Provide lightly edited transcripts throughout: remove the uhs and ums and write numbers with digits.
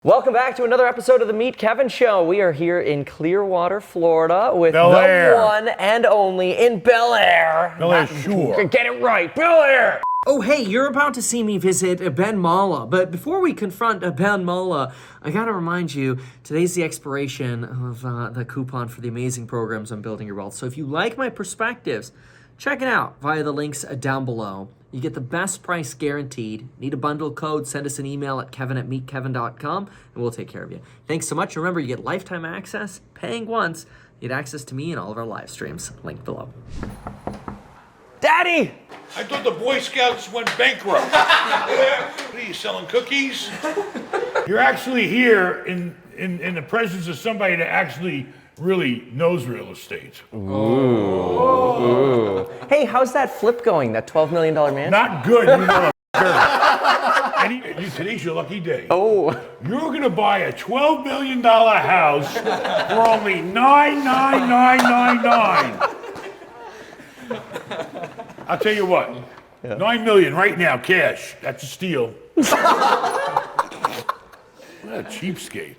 Welcome back to another episode of the Meet Kevin Show. We are here in Clearwater, Florida with the one and only in Bel Air. Bel Air, sure. Get it right, Bel Air. Oh, hey, you're about to see me visit Ben Mallah. But before we confront Ben Mallah, I gotta remind you, today's the expiration of the coupon for the amazing programs on Building Your Wealth. So if you like my perspectives, check it out via the links down below. You get the best price guaranteed. Need a bundle code? Send us an email at kevin@meetkevin.com and we'll take care of you. Thanks so much. Remember, you get lifetime access, paying once. You get access to me and all of our live streams. Link below. Daddy! I thought the Boy Scouts went bankrupt. What are you, selling cookies? You're actually here in the presence of somebody that actually really knows real estate. Ooh. Hey, how's that flip going, that $12 million man? Not good, you motherfucker. Today's your lucky day. Oh. You're gonna buy a $12 million house for only $9,999. I'll tell you what, $9 million right now, cash. That's a steal. What a cheapskate.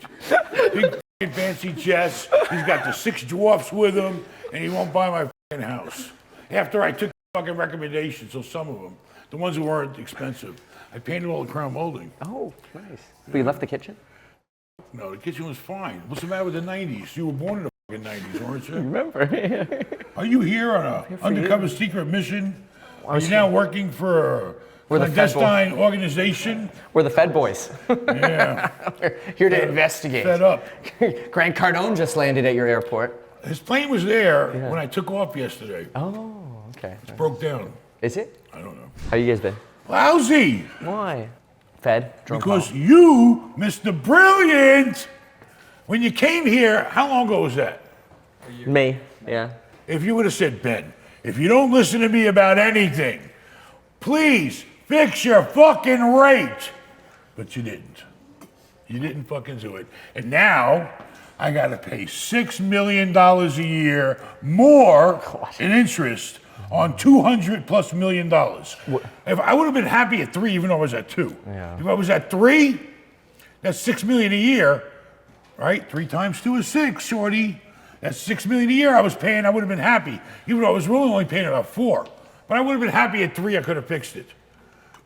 Big fancy chest. He's got the 6 dwarfs with him, and he won't buy my fucking house. After I took fucking recommendations, so some of them, the ones who weren't expensive, I painted all the crown molding. Oh, nice. But you left the kitchen? No, the kitchen was fine. What's the matter with the 90s? You were born in the fucking 90s, weren't you? Remember? Are you here on an undercover secret mission? Are you now working for a clandestine organization? We're the Fed boys. Yeah. We're here to investigate. Fed up. Grant Cardone just landed at your airport. His plane was there when I took off yesterday. Oh, okay. It broke down. Is it? I don't know. How you guys been? Lousy. Why? Fed? Because you, Mr. Brilliant, when you came here, how long ago was that? Me, yeah. If you would have said, Ben, if you don't listen to me about anything, please fix your fucking rate. But you didn't. You didn't fucking do it. And now I got to pay $6 million a year more in interest on $200+ million. If I would have been happy at 3, even though I was at 2. Yeah. If I was at 3, that's $6 million a year, right? 3 times 2 is 6, shorty. That's $6 million a year I was paying. I would have been happy, even though I was really only paying about 4. But I would have been happy at 3. I could have fixed it.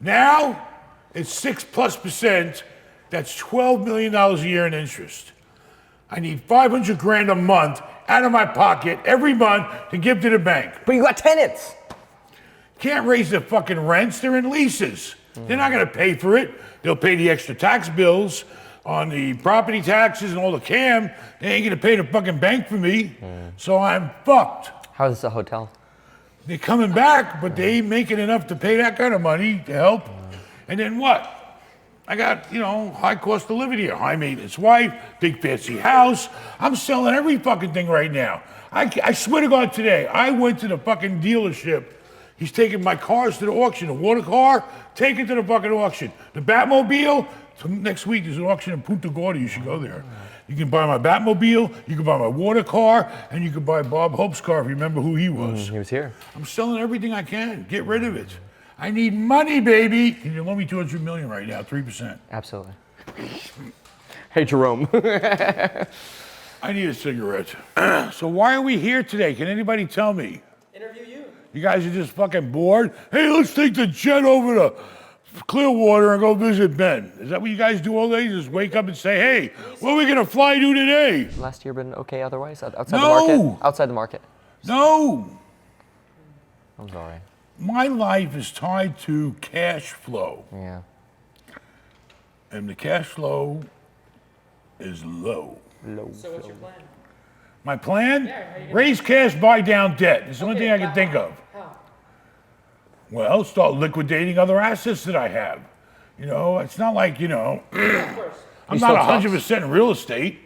Now it's 6+%. That's $12 million a year in interest. I need 500 grand a month out of my pocket every month to give to the bank. But you got tenants. Can't raise the fucking rents. They're in leases. They're not going to pay for it. They'll pay the extra tax bills on the property taxes and all the cam. They ain't going to pay the fucking bank for me. So I'm fucked. How's the hotel? They're coming back, but they ain't making enough to pay that kind of money to help. And then what? I got, high cost of living here, high maintenance wife, big fancy house. I'm selling every fucking thing right now. I swear to God today, I went to the fucking dealership. He's taking my cars to the auction. The water car, take it to the fucking auction. The Batmobile, next week there's an auction in Punta Gorda, you should go there. You can buy my Batmobile, you can buy my water car, and you can buy Bob Hope's car if you remember who he was. He was here. I'm selling everything I can. Get rid of it. I need money, baby. Can you loan me $200 million right now, 3%? Absolutely. Hey, Jerome. I need a cigarette. So why are we here today? Can anybody tell me? Interview you. You guys are just fucking bored? Hey, let's take the jet over to Clearwater and go visit Ben. Is that what you guys do all day? Just wake up and say, hey, what are we going to fly to today? Last year been okay otherwise? Outside the market? Outside the market? No. I'm sorry. My life is tied to cash flow. Yeah. And the cash flow is low. So what's your plan? My plan? Raise cash, buy down debt. It's the only thing I can think of. How? Well, start liquidating other assets that I have. It's not like, I'm not 100% in real estate.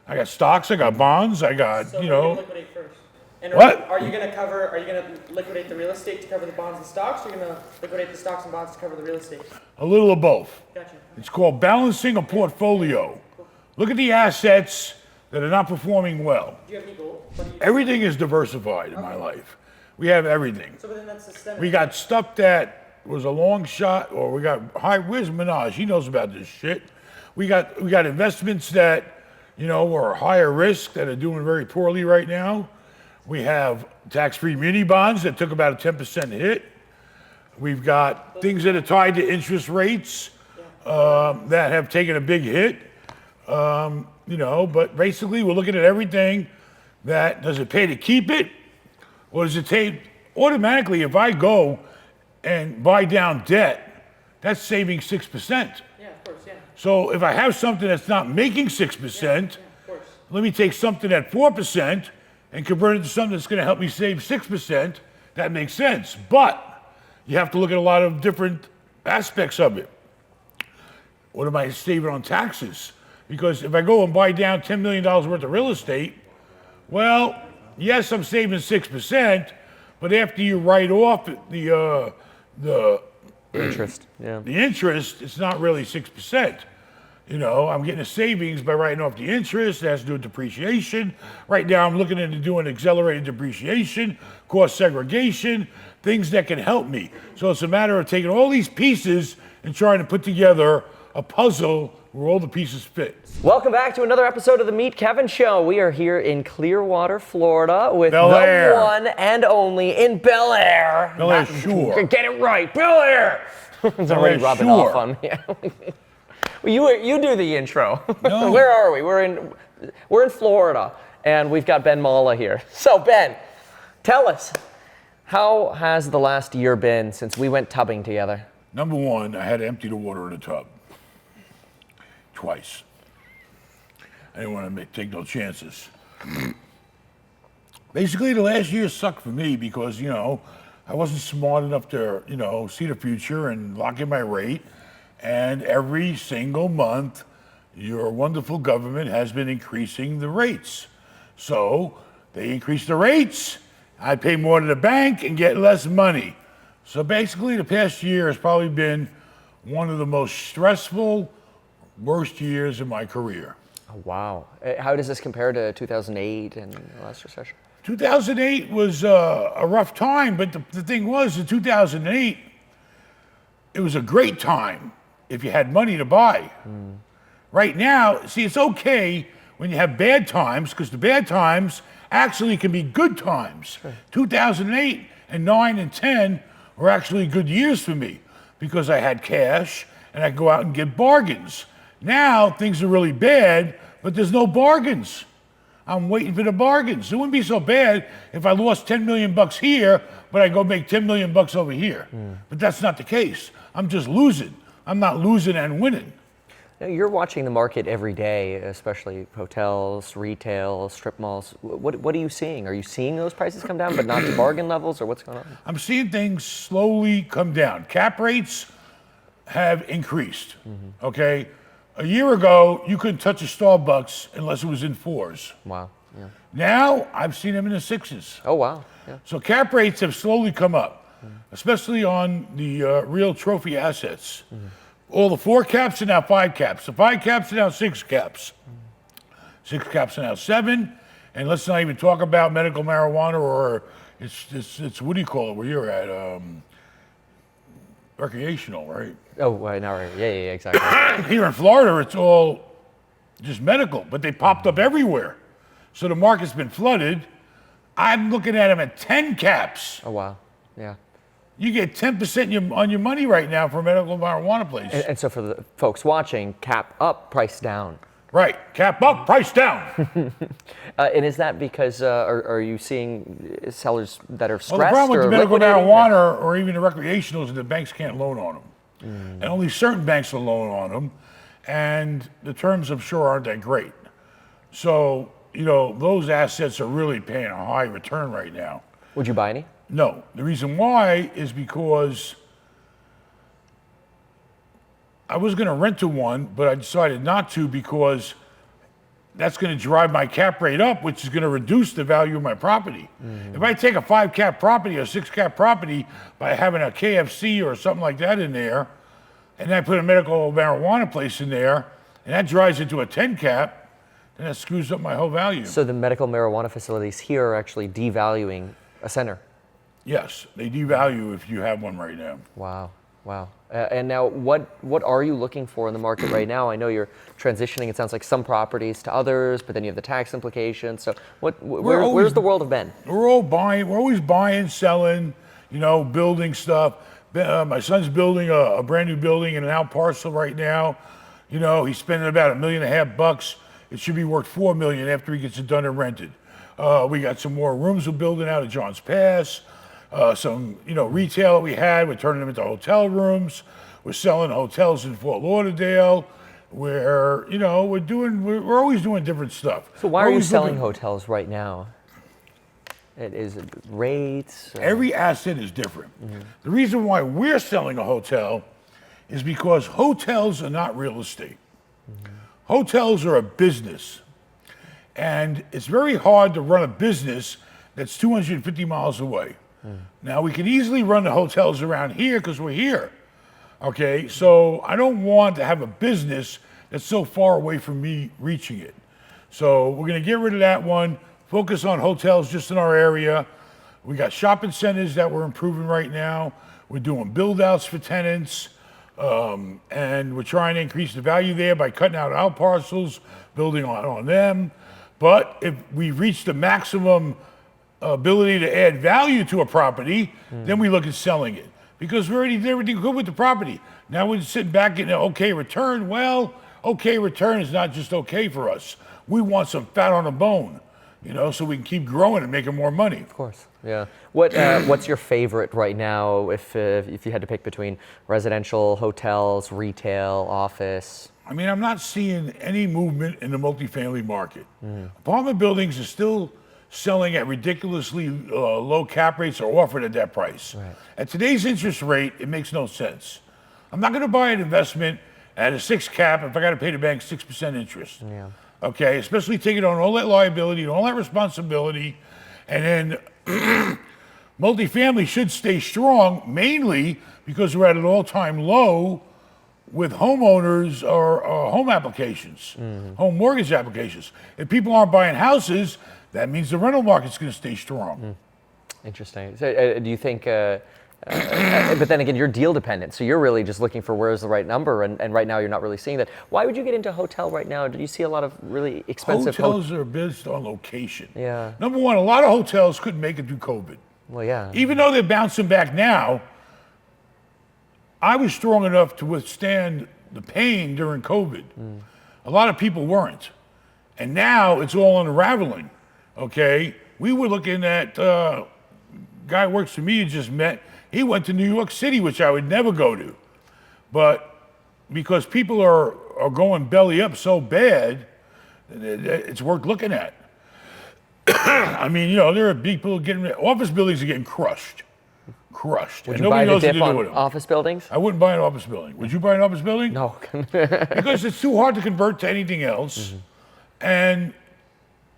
I got stocks, I got bonds, I got, So liquidate first. And What? Are you going to liquidate the real estate to cover the bonds and stocks, or are you going to liquidate the stocks and bonds to cover the real estate? a little of both. Gotcha. It's called balancing a portfolio. Look at the assets that are not performing well. Do you have any gold? Everything is diversified in my life. We have everything. So then that's systemic. We got stuff that was a long shot, or we got where's Minaj? He knows about this shit. We got investments that, are higher risk that are doing very poorly right now. We have tax-free muni bonds that took about a 10% hit. We've got things that are tied to interest rates that have taken a big hit. But basically we're looking at everything that, does it pay to keep it? Or does it take, automatically if I go and buy down debt, that's saving 6%. Yeah, of course, yeah. So if I have something that's not making 6%, let me take something at 4% and convert it to something that's going to help me save 6%. That makes sense. But you have to look at a lot of different aspects of it. What am I saving on taxes? Because if I go and buy down $10 million worth of real estate, well, yes, I'm saving 6%, but after you write off the Interest, yeah. the interest, it's not really 6%. I'm getting a savings by writing off the interest. It has to do with depreciation. Right now, I'm looking into doing accelerated depreciation, cost segregation, things that can help me. So it's a matter of taking all these pieces and trying to put together a puzzle where all the pieces fit. Welcome back to another episode of the Meet Kevin Show. We are here in Clearwater, Florida with Bel Air. the one and only in Bel Air. Bel Air Shore. Get it right, Bel Air. It's already Air rubbing Shore. off on me. Well, you do the intro. No. Where are we? We're in Florida, and we've got Ben Mallah here. So Ben, tell us, how has the last year been since we went tubbing together? Number one, I had to empty the water in the tub. Twice. I didn't want to take no chances. Basically, the last year sucked for me because, I wasn't smart enough to, see the future and lock in my rate. And every single month, your wonderful government has been increasing the rates. So they increase the rates, I pay more to the bank and get less money. So basically, the past year has probably been one of the most stressful, worst years in my career. Oh, wow. How does this compare to 2008 and the last recession? 2008 was a rough time, but the thing was, in 2008, it was a great time if you had money to buy. Right now, see, it's okay when you have bad times, because the bad times actually can be good times. Sure. 2008 and 9 and 10 were actually good years for me because I had cash and I could go out and get bargains. Now, things are really bad, but there's no bargains. I'm waiting for the bargains. It wouldn't be so bad if I lost 10 million bucks here, but I go make 10 million bucks over here. But that's not the case. I'm just losing. I'm not losing and winning. Now, you're watching the market every day, especially hotels, retail, strip malls. What are you seeing? Are you seeing those prices come down, but not to bargain levels, or what's going on? I'm seeing things slowly come down. Cap rates have increased, okay? A year ago, you couldn't touch a Starbucks unless it was in 4s. Wow. Yeah. Now, I've seen them in the 6s. Oh, wow. Yeah. So cap rates have slowly come up, especially on the real trophy assets. All the 4 caps are now 5 caps. The 5 caps are now 6 caps. 6 caps are now 7. And let's not even talk about medical marijuana or it's what do you call it where you're at? Recreational, right? Oh, right, now, right. Yeah, exactly. Here in Florida, it's all just medical, but they popped up everywhere. So the market's been flooded. I'm looking at them at 10 caps. Oh, wow. Yeah. You get 10% on your money right now for a medical marijuana place. And so for the folks watching, cap up, price down. Right. Cap up, price down. And is that because, are you seeing sellers that are stressed? Well, the problem with or the medical liquidating? marijuana or even the recreationals is that banks can't loan on them. And only certain banks will loan on them. And the terms, I'm sure, aren't that great. So, those assets are really paying a high return right now. Would you buy any? No. The reason why is because I was going to rent to one, but I decided not to because that's going to drive my cap rate up, which is going to reduce the value of my property. If I take a 5 cap property or 6 cap property by having a KFC or something like that in there, and I put a medical marijuana place in there, and that drives into a 10 cap, then that screws up my whole value. So the medical marijuana facilities here are actually devaluing a center. Yes, they devalue if you have one right now. Wow. Wow. And now, what are you looking for in the market right now? I know you're transitioning. It sounds like some properties to others, but then you have the tax implications. So, where's the world of Ben? We're always buying, selling, building stuff. My son's building a brand new building in an out parcel right now. He's spending about $1.5 million. It should be worth $4 million after he gets it done and rented. We got some more rooms we're building out at Johns Pass. Some retail that we had, we're turning them into hotel rooms. We're selling hotels in Fort Lauderdale. We're always doing different stuff. So why are you selling hotels right now? Is it rates? Every asset is different. The reason why we're selling a hotel is because hotels are not real estate. Hotels are a business. And it's very hard to run a business that's 250 miles away. Now, we can easily run the hotels around here because we're here. Okay, so I don't want to have a business that's so far away from me reaching it. So we're going to get rid of that one, focus on hotels just in our area. We got shopping centers that we're improving right now. We're doing build outs for tenants. And we're trying to increase the value there by cutting out parcels, building on them. But if we reach the maximum ability to add value to a property, then we look at selling it. Because we already did everything good with the property. Now we're sitting back getting an okay return. Well, okay return is not just okay for us. We want some fat on the bone, so we can keep growing and making more money. Of course, yeah. What's your favorite right now if you had to pick between residential, hotels, retail, office? I mean, I'm not seeing any movement in the multifamily market. Apartment buildings are still selling at ridiculously low cap rates or offered at that price. Right. At today's interest rate, it makes no sense. I'm not going to buy an investment at a 6 cap if I got to pay the bank 6% interest. Yeah. Okay, especially taking on all that liability and all that responsibility. And then multifamily should stay strong, mainly because we're at an all-time low with homeowners or home applications, home mortgage applications. If people aren't buying houses, that means the rental market's going to stay strong. Interesting. So, do you think? But then again, you're deal dependent, so you're really just looking for where's the right number, and right now you're not really seeing that. Why would you get into hotel right now? Do you see a lot of really expensive hotels are based on location. Yeah. Number one, a lot of hotels couldn't make it through COVID. Well, yeah. Even though they're bouncing back now, I was strong enough to withstand the pain during COVID. A lot of people weren't. And now it's all unraveling, okay? We were looking at, guy who works for me, you just met, he went to New York City, which I would never go to. But because people are going belly up so bad, it's worth looking at. I mean, there are people office buildings are getting crushed. Would and you buy nobody the knows what dip to do on with them. office buildings? I wouldn't buy an office building. Would you buy an office building? No. Because it's too hard to convert to anything else, and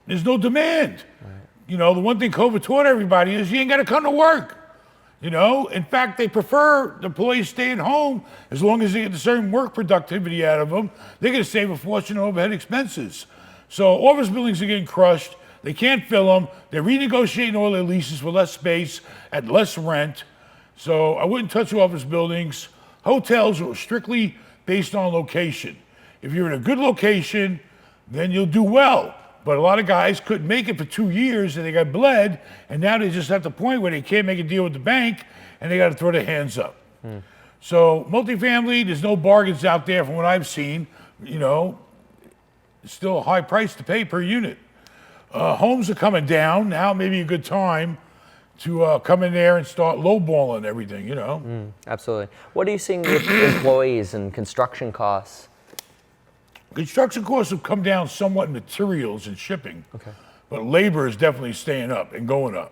there's no demand. Right. The one thing COVID taught everybody is you ain't got to come to work. In fact, they prefer the employees staying home as long as they get a certain work productivity out of them. They're going to save a fortune on overhead expenses. So office buildings are getting crushed. They can't fill them. They're renegotiating all their leases for less space at less rent. So I wouldn't touch office buildings. Hotels are strictly based on location. If you're in a good location, then you'll do well. But a lot of guys couldn't make it for 2 years and they got bled, and now they're just at the point where they can't make a deal with the bank and they got to throw their hands up. So multifamily, there's no bargains out there from what I've seen. It's still a high price to pay per unit. Homes are coming down. Now may be a good time to come in there and start lowballing everything, Absolutely. What are you seeing with employees and construction costs? Construction costs have come down somewhat in materials and shipping. Okay. But labor is definitely staying up and going up.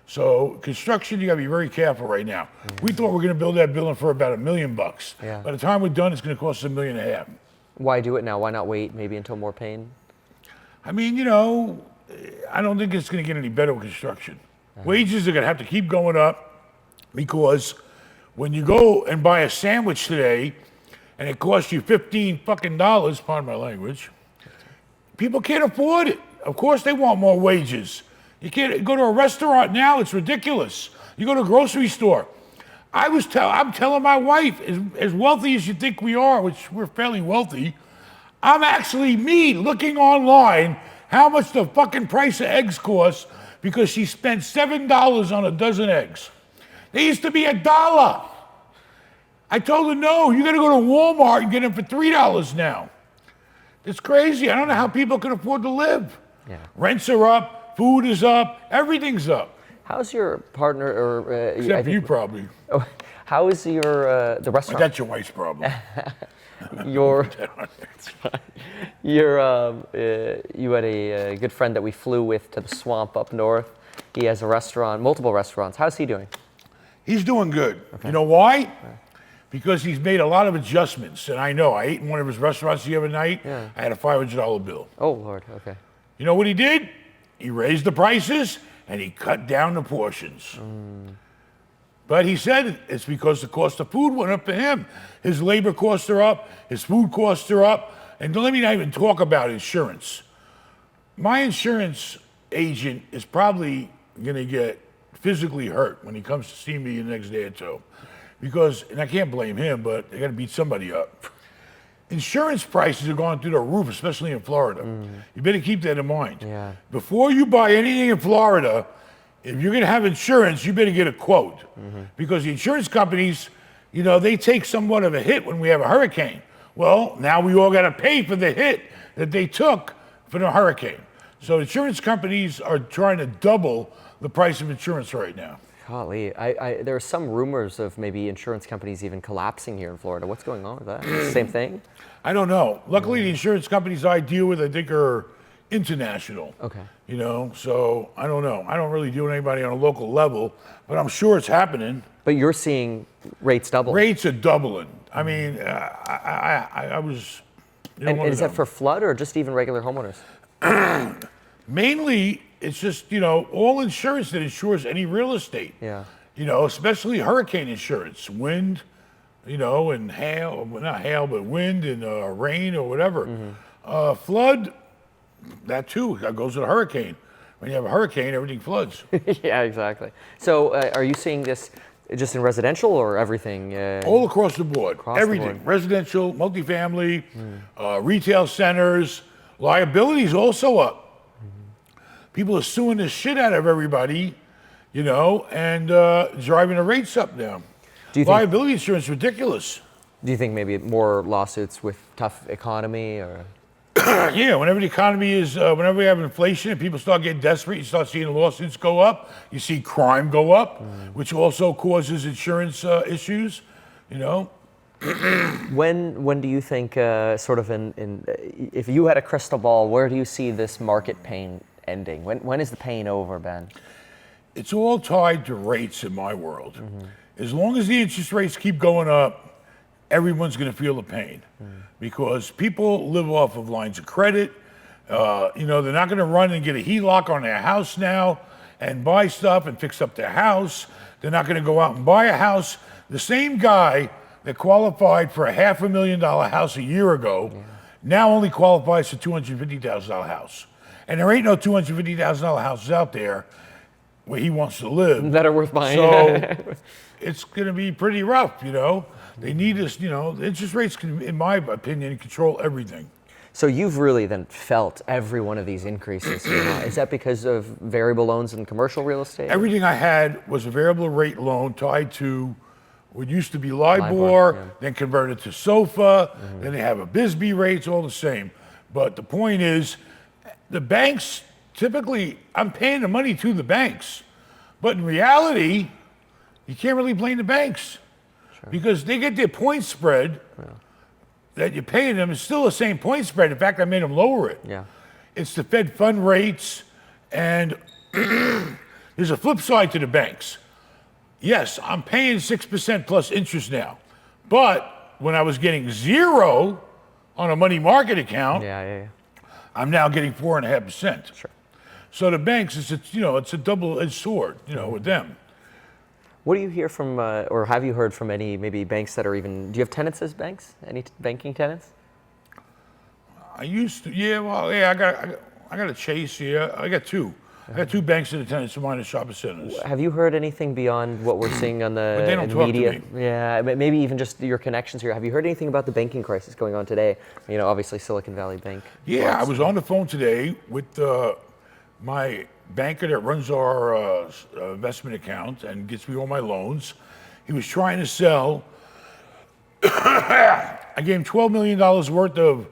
So construction, you gotta be very careful right now. We thought we were gonna build that building for about $1 million. Yeah. By the time we're done, it's gonna cost us $1.5 million. Why do it now? Why not wait maybe until more pain? I mean, I don't think it's gonna get any better with construction. Wages are gonna have to keep going up because when you go and buy a sandwich today and it costs you $15 fucking, pardon my language, people can't afford it. Of course they want more wages. You can't go to a restaurant now, it's ridiculous. You go to a grocery store. I'm telling my wife, as wealthy as you think we are, which we're fairly wealthy, I'm actually me looking online how much the fucking price of eggs costs because she spent $7 on a dozen eggs. They used to be $1. I told her, no, you gotta go to Walmart and get them for $3 now. It's crazy. I don't know how people can afford to live. Yeah. Rents are up, food is up, everything's up. How's your partner, or Except for you probably. Oh, how is your the restaurant? That's your wife's problem. Your you had a good friend that we flew with to the swamp up north. He has a restaurant, multiple restaurants. How's he doing? He's doing good. Okay. You know why? Because he's made a lot of adjustments. And I know, I ate in one of his restaurants the other night. Yeah. I had a $500 bill. Oh, Lord, okay. You know what he did? He raised the prices and he cut down the portions. But he said it's because the cost of food went up for him. His labor costs are up, his food costs are up, and let me not even talk about insurance. My insurance agent is probably gonna get physically hurt when he comes to see me the next day or two. Because, and I can't blame him, but they gotta beat somebody up. Insurance prices are going through the roof, especially in Florida. You better keep that in mind. Yeah. Before you buy anything in Florida, if you're gonna have insurance, you better get a quote. Because the insurance companies, you know, they take somewhat of a hit when we have a hurricane. Well, now we all gotta pay for the hit that they took for the hurricane. So insurance companies are trying to double the price of insurance right now. Golly, there are some rumors of maybe insurance companies even collapsing here in Florida. What's going on with that? Same thing? I don't know. Luckily, the insurance companies I deal with, I think, are international. Okay. You know, so I don't know. I don't really deal with anybody on a local level, but I'm sure it's happening. But you're seeing rates double. Rates are doubling. I mean, I was. And is that for flood or just even regular homeowners? Mainly, it's just, you know, all insurance that insures any real estate. Yeah. You know, especially hurricane insurance, wind, you know, and hail, not hail, but wind and rain or whatever. Flood, that too, that goes with a hurricane. When you have a hurricane, everything floods. Yeah, exactly. So are you seeing this just in residential or everything? All across the board, everything. The board. Residential, multifamily, retail centers, liability's also up. People are suing the shit out of everybody, you know, and driving the rates up now. Do you Liability insurance is ridiculous. Do you think maybe more lawsuits with tough economy or? Yeah, whenever the economy is, whenever we have inflation and people start getting desperate, you start seeing lawsuits go up. You see crime go up, which also causes insurance issues, you know. When do you think, sort of if you had a crystal ball, where do you see this market pain ending? When is the pain over, Ben? It's all tied to rates in my world. As long as the interest rates keep going up, everyone's going to feel the pain because people live off of lines of credit. You know, they're not going to run and get a HELOC on their house now and buy stuff and fix up their house. They're not going to go out and buy a house. The same guy that qualified for a $500,000 house a year ago now only qualifies for $250,000 house. And there ain't no $250,000 houses out there where he wants to live. That are worth buying. So it's going to be pretty rough, you know. They need us, you know, the interest rates can, in my opinion, control everything. So you've really then felt every one of these increases. Is that because of variable loans and commercial real estate? Everything I had was a variable rate loan tied to what used to be LIBOR, then converted to SOFA, then they have a BSBY rates, all the same. But the point is, the banks, typically, I'm paying the money to the banks. But in reality, you can't really blame the banks because they get their point spread that you're paying them. It's still the same point spread. In fact, I made them lower it. Yeah. It's the Fed fund rates, and there's a flip side to the banks. Yes, I'm paying 6% plus interest now. But when I was getting 0 on a money market account, I'm now getting 4.5%. Sure. So the banks, it's a double-edged sword, you know, with them. What do you hear from, or have you heard from any maybe banks that are even? Do you have tenants as banks? Any banking tenants? I used to, I got a Chase here. I got 2. I got 2 banks in the tenants of mine in shopping centers. Have you heard anything beyond what we're seeing on the, they don't in the talk to media? me. Yeah, maybe even just your connections here. Have you heard anything about the banking crisis going on today? You know, obviously Silicon Valley Bank. Yeah, I was on the phone today with my banker that runs our investment account and gets me all my loans. He was trying to sell. I gave him $12 million worth of,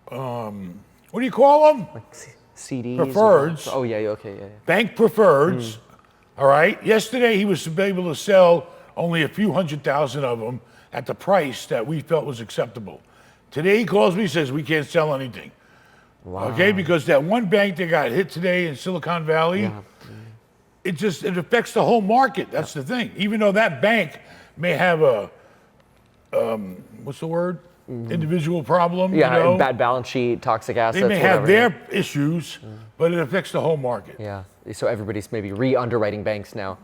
what do you call them? Like CDs? Preferreds. Oh, yeah, okay, yeah. Bank preferreds. All right. Yesterday, he was able to sell only a few 100,000 of them at the price that we felt was acceptable. Today, he calls me, says we can't sell anything. Wow. Okay, because that one bank that got hit today in Silicon Valley, it affects the whole market. That's the thing. Even though that bank may have a, what's the word? Individual problem. Yeah, you know? bad balance sheet, toxic assets, They may whatever. have their issues, but it affects the whole market. Yeah, so everybody's maybe re-underwriting banks now.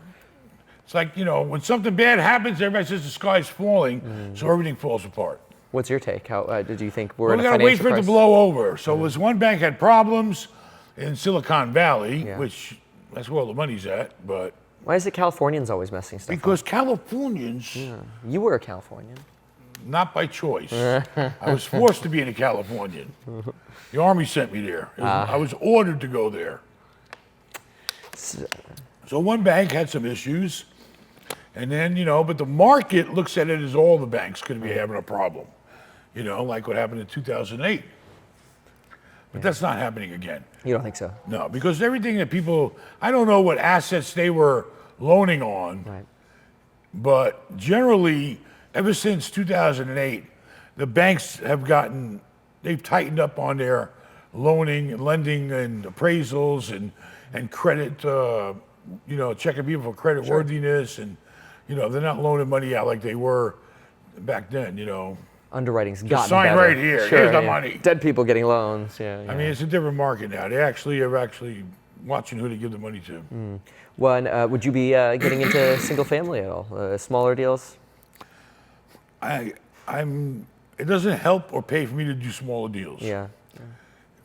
It's like, you know, when something bad happens, everybody says the sky's falling, so everything falls apart. What's your take? How did you think we're Well, in we a got to wait financial for it to crisis? blow over. So this one bank had problems in Silicon Valley, Yeah. which that's where all the money's at, but Why is it Californians always messing stuff up? because Californians, You were a Californian. not by choice. I was forced to be in a Californian. The Army sent me there. I was ordered to go there. So one bank had some issues, and then, you know, but the market looks at it as all the banks could be having a problem, you know, like what happened in 2008. But that's not happening again. You don't think so? No, because everything that people, I don't know what assets they were loaning on, Right. but generally, ever since 2008, the banks have they've tightened up on their loaning and lending and appraisals and credit, you know, checking people for credit worthiness. And, you know, they're not loaning money out like they were back then, you know. Underwriting's gotten sign better. right here. Sure, Here's the yeah. money. Dead people getting loans. Yeah. I mean, it's a different market now. They actually are watching who they give the money to. Well, and, would you be getting into single family at all? Smaller deals? It doesn't help or pay for me to do smaller deals. Yeah.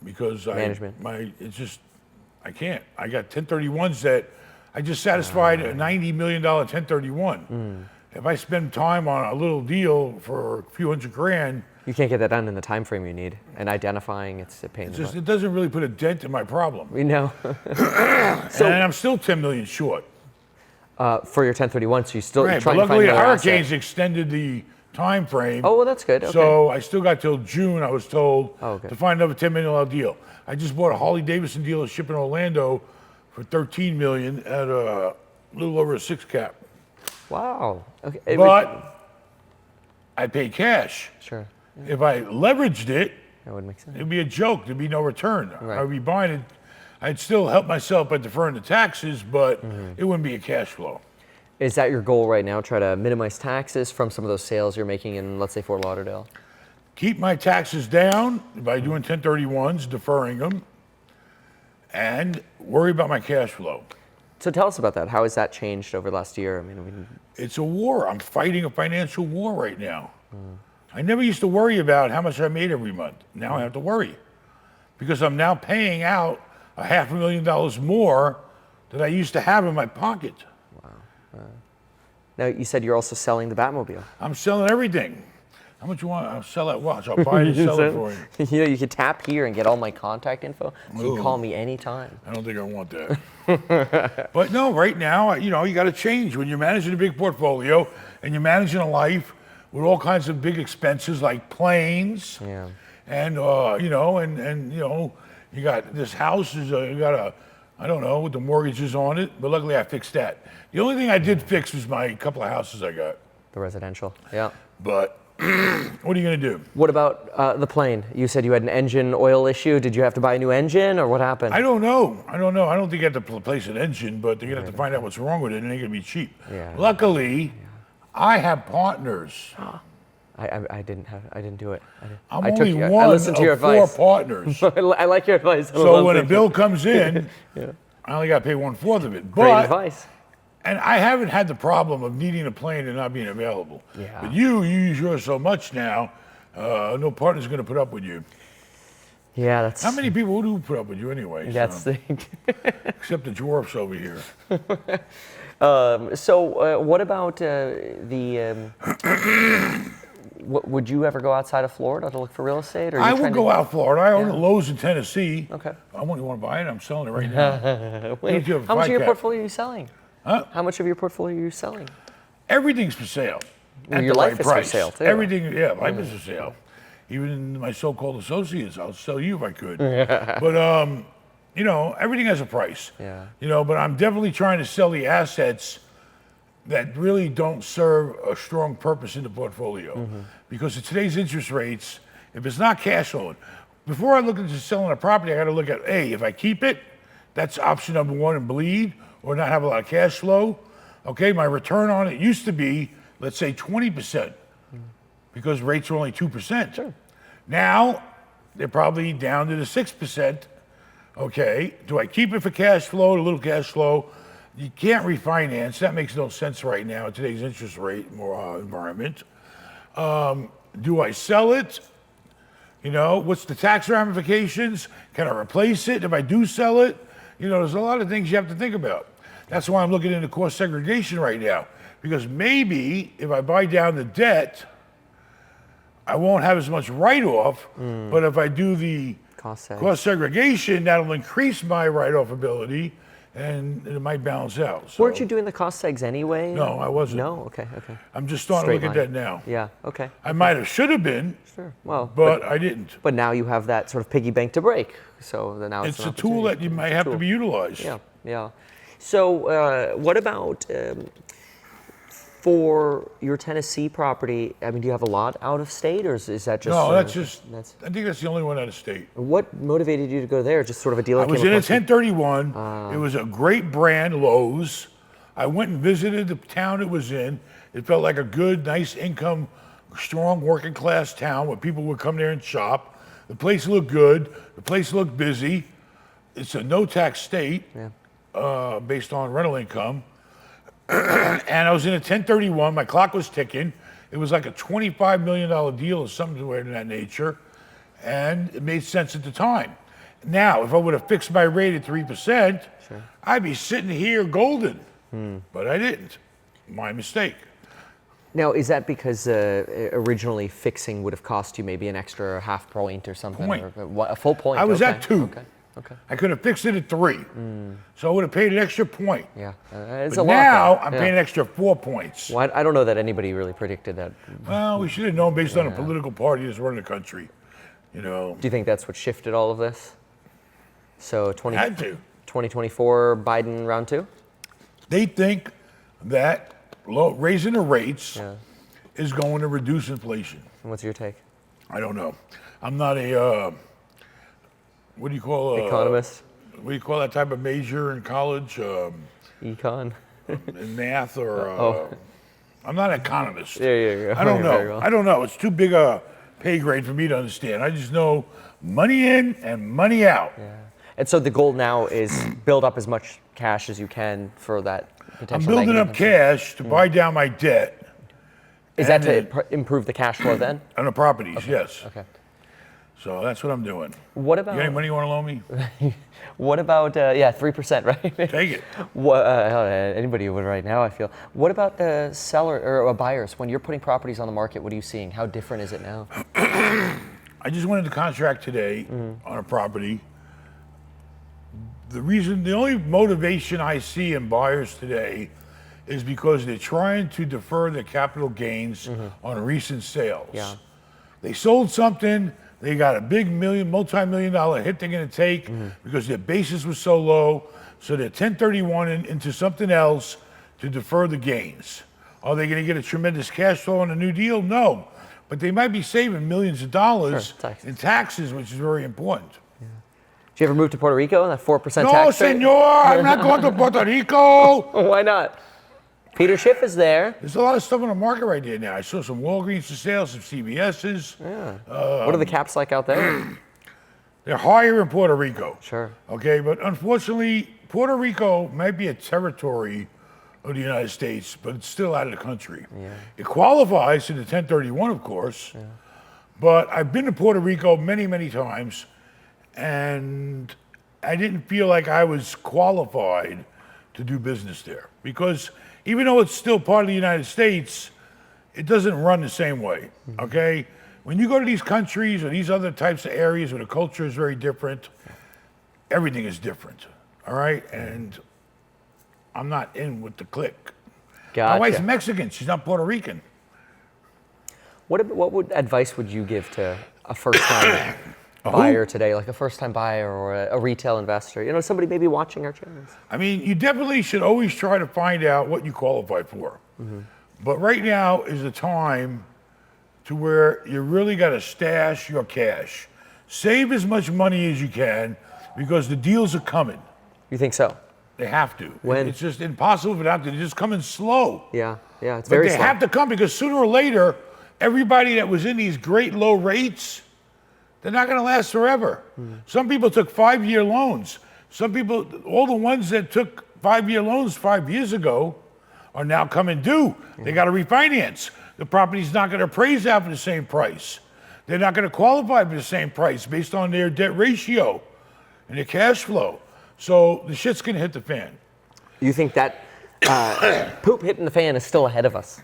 Because Management. I can't. I got 1031s that I just satisfied a $90 million 1031. If I spend time on a little deal for a few $100,000, You can't get that done in the time frame you need. And identifying, it's a pain in the butt. it doesn't really put a dent in my problem. We know. And I'm still 10 million short. For your 1031, so you still Right, but trying to find luckily the another hurricanes asset. extended the time frame. Oh, well, that's good. Okay. So I still got till June, I was told, Oh, okay. to find another $10 million deal. I just bought a Harley Davidson dealership in Orlando for $13 million at a little over a 6 cap. Wow. Okay. But I pay cash. Sure. If I leveraged it, That would make sense. it'd be a joke. There'd be no return. Right. I'd be buying it. I'd still help myself by deferring the taxes, but it wouldn't be a cash flow. Is that your goal right now? Try to minimize taxes from some of those sales you're making in, let's say, Fort Lauderdale? Keep my taxes down by doing 1031s, deferring them, and worry about my cash flow. So tell us about that. How has that changed over the last year? I mean, It's a war. I'm fighting a financial war right now. I never used to worry about how much I made every month. Now I have to worry because I'm now paying out $500,000 more than I used to have in my pocket. now you said you're also selling the Batmobile. I'm selling everything. How much you want? I'll sell that watch. I'll buy it and sell it for you. You know, you could tap here and get all my contact info. So you Ooh. can call me anytime. I don't think I want that. But no, right now, you know, you got to change. When you're managing a big portfolio and you're managing a life with all kinds of big expenses like planes, Yeah. and you know, and you know, you got this house you got a, I don't know, with the mortgages on it, but luckily I fixed that. The only thing I did fix was my couple of houses I got. The residential. Yeah. But what are you gonna do? What about the plane? You said you had an engine oil issue. Did you have to buy a new engine, or what happened? I don't know. I don't think you have to place an engine, but they're gonna have to find out what's wrong with it, and it ain't gonna be cheap. Yeah. Luckily, I have partners. I didn't do it. I'm I only I one listened to your of 4 advice. partners. I like your advice. So when a bill comes in, I only got to pay 1/4 of it. Great But advice. and I haven't had the problem of needing a plane and not being available. Yeah. But you use yours so much now, no partner's going to put up with you. Yeah, that's. How many people do put up with you anyway? That's So, the. except the dwarfs over here. What about the? Would you ever go outside of Florida to look for real estate? Or are you I will trying go out Florida. I own Yeah. a Lowe's in Tennessee. Okay. I wouldn't want to buy it. I'm selling it right now. Wait, do you have, how much of your 5 cap? portfolio are you selling? Huh? How much of your portfolio are you selling? Everything's for sale. Well, at your the life right is for price. sale, too. Everything, yeah, life is for sale. Even my so-called associates, I'll sell you if I could. But you know, everything has a price. Yeah. You know, but I'm definitely trying to sell the assets that really don't serve a strong purpose in the portfolio. Because at today's interest rates, if it's not cash flowing, before I look into selling a property, I got to look at, hey, if I keep it, that's option number one, and bleed or not have a lot of cash flow. Okay, my return on it used to be, let's say 20%, because rates are only 2%. Sure. Now, they're probably down to the 6%. Okay, do I keep it for cash flow, a little cash flow? You can't refinance. That makes no sense right now in today's interest rate environment. Do I sell it? You know, what's the tax ramifications? Can I replace it if I do sell it? You know, there's a lot of things you have to think about. That's why I'm looking into cost segregation right now. Because maybe if I buy down the debt, I won't have as much write-off. But if I do the Cost seg. cost segregation, that'll increase my write-off ability, and it might balance out. So, Weren't you doing the cost segs anyway? No, I wasn't. No? Okay, okay. I'm just starting Straight to look line. at that now. Yeah, okay. I might have, should have been, Sure. Well, but I didn't. but now you have that sort of piggy bank to break. So then now It's an a tool opportunity. that you might It's a have to tool. be utilized. Yeah, yeah. So what about for your Tennessee property? I mean, do you have a lot out of state, or is that just? No, that's just, That's, I think that's the only one out of state. what motivated you to go there? Just sort of a deal. I that was came in a across you? 1031. It was a great brand, Lowe's. I went and visited the town it was in. It felt like a good, nice income, strong working class town where people would come there and shop. The place looked good. The place looked busy. It's a no tax state based on rental income. And I was in a 1031. My clock was ticking. It was like a $25 million deal or something of that nature. And it made sense at the time. Now, if I would have fixed my rate at 3%, I'd be sitting here golden. But I didn't. My mistake. Now, is that because originally fixing would have cost you maybe an extra half point or something? Point. Or a full point? I was okay. at 2. Okay, okay. I could have fixed it at 3. So I would have paid an extra point. Yeah, it's But a lot. now though. I'm Yeah. paying an extra 4 points. Well, I don't know that anybody really predicted that. Well, we should have known based on the political party that's running the country. You know, Do you think that's what shifted all of this? So had to. 2024 Biden round 2? They think that raising the rates Yeah. is going to reduce inflation. And what's your take? I don't know. I'm not a, what do you call Economist? What do you call that type of major in college? Econ? In math or, Oh. I'm not an economist. Yeah. I don't Very know. well. I don't know. It's too big a pay grade for me to understand. I just know money in and money out. Yeah. And so the goal now is build up as much cash as you can for that I'm potential building negative up cash to buy down my debt Is that to and improve the cash flow then? on the properties, yes. Okay. So that's what I'm doing. What You got any about, money you want to loan me? what about, 3%, right? Take it. What, anybody would right now, I feel. What about the seller or buyers? When you're putting properties on the market, what are you seeing? How different is it now? I just went into contract today on a property. The only motivation I see in buyers today is because they're trying to defer their capital gains on recent sales. Yeah. They sold something, they got a big multi-million dollar hit they're gonna take because their basis was so low, so they're 1031 into something else to defer the gains. Are they gonna get a tremendous cash flow on a new deal? No, but they might be saving millions of dollars Sure, taxes. in taxes, which is very important. Did you ever move to Puerto Rico on that 4% No, tax rate? senor, I'm not going to Puerto Rico. Why not? Peter Schiff is there. There's a lot of stuff on the market right there now. I saw some Walgreens for sale, some CVS's. What are the caps like out there? They're higher in Puerto Rico. Sure. Okay, but unfortunately, Puerto Rico might be a territory of the United States, but it's still out of the country. Yeah. It qualifies to the 1031, of course. But I've been to Puerto Rico many, many times, and I didn't feel like I was qualified to do business there because even though it's still part of the United States, it doesn't run the same way, okay? When you go to these countries or these other types of areas where the culture is very different, everything is different, all right? And I'm not in with the clique. My wife's Gotcha. Mexican, she's not Puerto Rican. What advice would you give to a first-time buyer today, like a first-time buyer or a retail investor? You know, somebody maybe watching our channels. I mean, you definitely should always try to find out what you qualify for. But right now is the time to where you really got to stash your cash. Save as much money as you can because the deals are coming. You think so? They have to. When? It's just impossible for them to. They're just coming slow. Yeah, it's But very they slow. have to come because sooner or later, everybody that was in these great low rates, they're not going to last forever. Some people took 5-year loans. Some people, all the ones that took 5-year loans 5 years ago are now coming due. They got to refinance. The property's not going to appraise out for the same price. They're not going to qualify for the same price based on their debt ratio and their cash flow. So the shit's going to hit the fan. You think that poop hitting the fan is still ahead of us?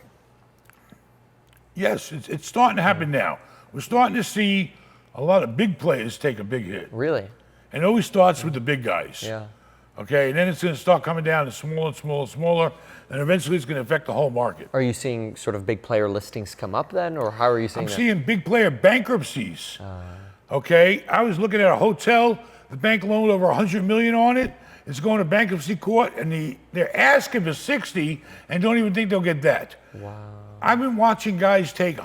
Yes, it's starting to happen now. We're starting to see a lot of big players take a big hit. Really? And it always starts with the big guys. Yeah. Okay, and then it's going to start coming down to smaller and smaller and smaller, and eventually it's going to affect the whole market. Are you seeing sort of big player listings come up then, or how are you seeing I'm that? seeing big player bankruptcies. Okay, I was looking at a hotel, the bank loaned over 100 million on it. It's going to bankruptcy court, and they're asking for 60, and don't even think they'll get that. Wow. I've been watching guys take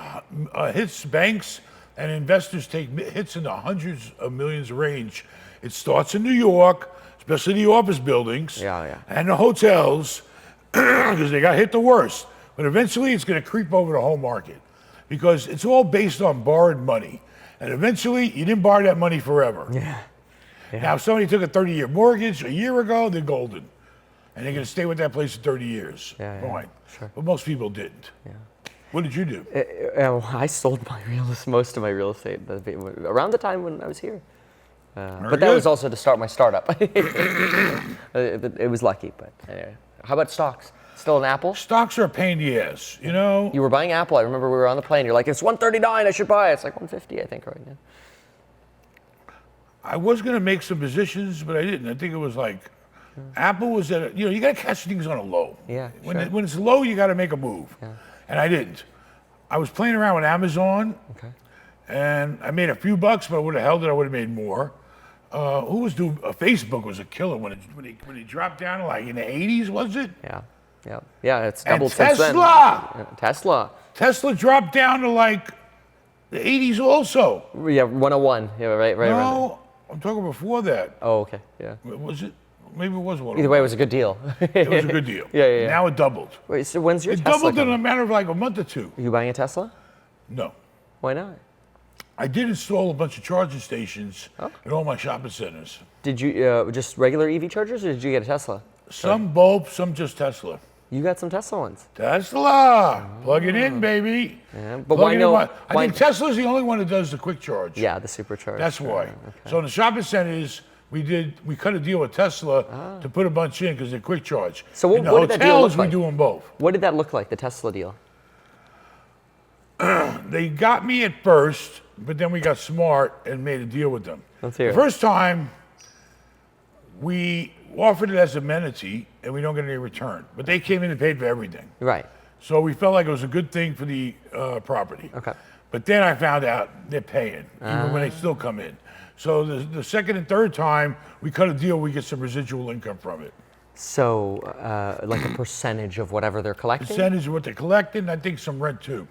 hits, banks and investors take hits in the hundreds of millions range. It starts in New York, especially the office buildings and the hotels, because they got hit the worst. But eventually it's going to creep over the whole market because it's all based on borrowed money. And eventually you didn't borrow that money forever. Yeah. Now, if somebody took a 30-year mortgage a year ago, they're golden. And they're going to stay with that place for 30 years. Fine. Sure. But most people didn't. Yeah. What did you do? I sold most of my real estate around the time when I was here. But that was also to start my startup. It was lucky, but anyway. How about stocks? Still an Apple? Stocks are a pain in the ass, you know? You were buying Apple. I remember we were on the plane. You're like, it's 139, I should buy it. It's like 150, I think, right now. I was going to make some positions, but I didn't. I think it was like, Apple was at you got to catch things on a low. Yeah, When it's low, you got to make a move. Yeah. And I didn't. I was playing around with Amazon, and I made a few bucks, but I would have held it. I would have made more. Facebook was a killer when it dropped down to like in the 80s, was it? Yeah. It's And doubled since then. Tesla! Tesla. Tesla dropped down to like the 80s also. Yeah, 101. Yeah, right. No, I'm talking before that. Oh, okay. Yeah. Was it? Maybe it was 101. Either way, it was a good deal. It was a good deal. Yeah. Now it doubled. Wait, so when's your It Tesla doubled in coming? a matter of like a month or two. Are you buying a Tesla? No. Why not? I did install a bunch of charging stations in all my shopping centers. Did you just regular EV chargers, or did you get a Tesla? Some both, some just Tesla. You got some Tesla ones. Tesla! Plug it in, baby. Yeah, but Plug why it in. no? I think Tesla's the only one that does the quick charge. Yeah, the supercharge. That's why. So in the shopping centers, we cut a deal with Tesla to put a bunch in because they're quick charge. So what in the did that deal look hotels, like? we do them both. What did that look like, the Tesla deal? They got me at first, but then we got smart and made a deal with them. Let's hear The it. first time, we offered it as amenity, and we don't get any return. But they came in and paid for everything. Right. So we felt like it was a good thing for the property. Okay. But then I found out they're paying, even when they still come in. So the second and third time, we cut a deal, we get some residual income from it. So, like a percentage of whatever they're collecting? Percentage of what they're collecting, I think some rent too.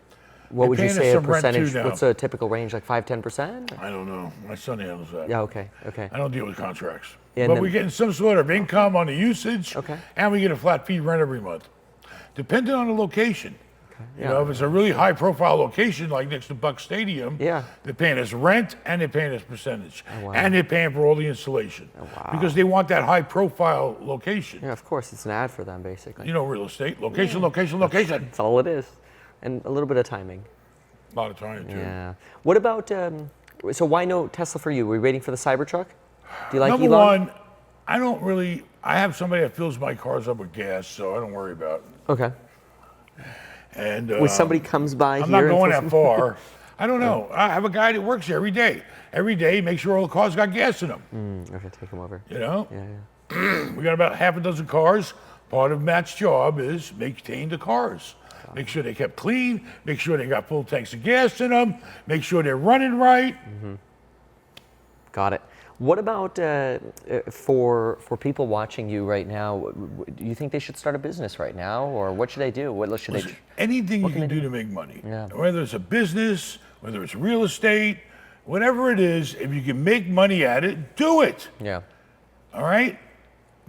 What They're would you paying us say a some rent too percentage? now. What's a typical range, like 5-10%? I don't know. My son handles that. Yeah, okay. I don't deal with contracts. And But then- we're getting some sort of income on the usage, Okay. and we get a flat fee rent every month, depending on the location. You Yeah. know, if it's a really high-profile location like next to Buck Stadium, Yeah. they're paying us rent and they're paying us percentage, wow. and they're paying for all the installation wow. because they want that high-profile location. Yeah, of course. It's an ad for them, basically. You know, real estate, location, location, location. That's all it is. And a little bit of timing. A lot of time too. Yeah. What about So why no Tesla for you? Were you waiting for the Cybertruck? Do you like Number Elon? one, I have somebody that fills my cars up with gas, so I don't worry about it. Okay. And When somebody comes by I'm here, not going and that far. I don't know. I have a guy that works here every day. Every day, he makes sure all the cars got gas in them. Okay, take him over. You know? Yeah. We got about half a dozen cars. Part of Matt's job is maintain the cars. Make sure they kept clean, make sure they got full tanks of gas in them, make sure they're running right. Got it. What about for people watching you right now? Do you think they should start a business right now, or what should they do? What should they do? Anything you can do to make money, Yeah. whether it's a business, whether it's real estate, whatever it is, if you can make money at it, do it. Yeah. All right?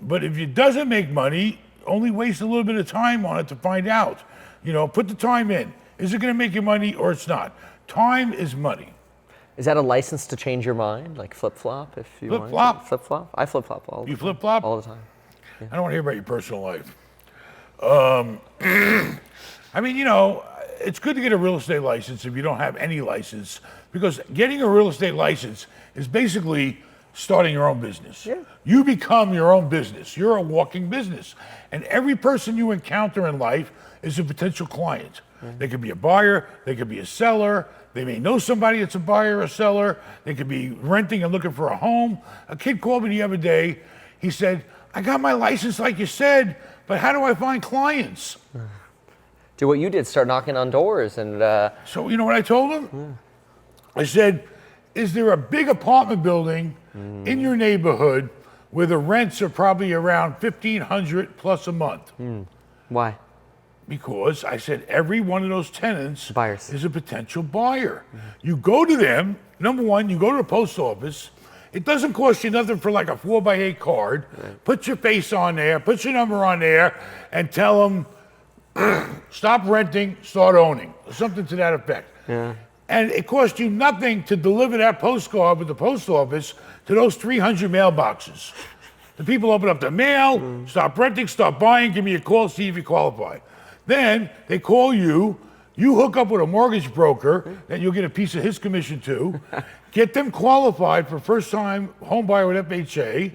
But if it doesn't make money, only waste a little bit of time on it to find out. You know, put the time in. Is it going to make you money or it's not? Time is money. Is that a license to change your mind, like flip flop? If you want Flip-flop. flip flop, I flip flop all. You flip flop? all the time. I don't want to hear about your personal life. I mean, you know, it's good to get a real estate license if you don't have any license, because getting a real estate license is basically starting your own business. Yeah. You become your own business. You're a walking business. And every person you encounter in life is a potential client. They could be a buyer, they could be a seller, they may know somebody that's a buyer or a seller, they could be renting and looking for a home. A kid called me the other day, he said, I got my license like you said, but how do I find clients? Do what you did, start knocking on doors and. So you know what I told him? I said, is there a big apartment building in your neighborhood where the rents are probably around $1,500 plus a month? Why? Because I said every one of those tenants Buyers. is a potential buyer. You go to them, number one, you go to the post office. It doesn't cost you nothing for like a 4x8 card. Put your face on there, put your number on there, and tell them, stop renting, start owning. Something to that effect. Yeah. And it costs you nothing to deliver that postcard with the post office to those 300 mailboxes. The people open up the mail, stop renting, start buying, give me a call, see if you qualify. Then they call you, you hook up with a mortgage broker that you'll get a piece of his commission to, get them qualified for first time home buyer with FHA,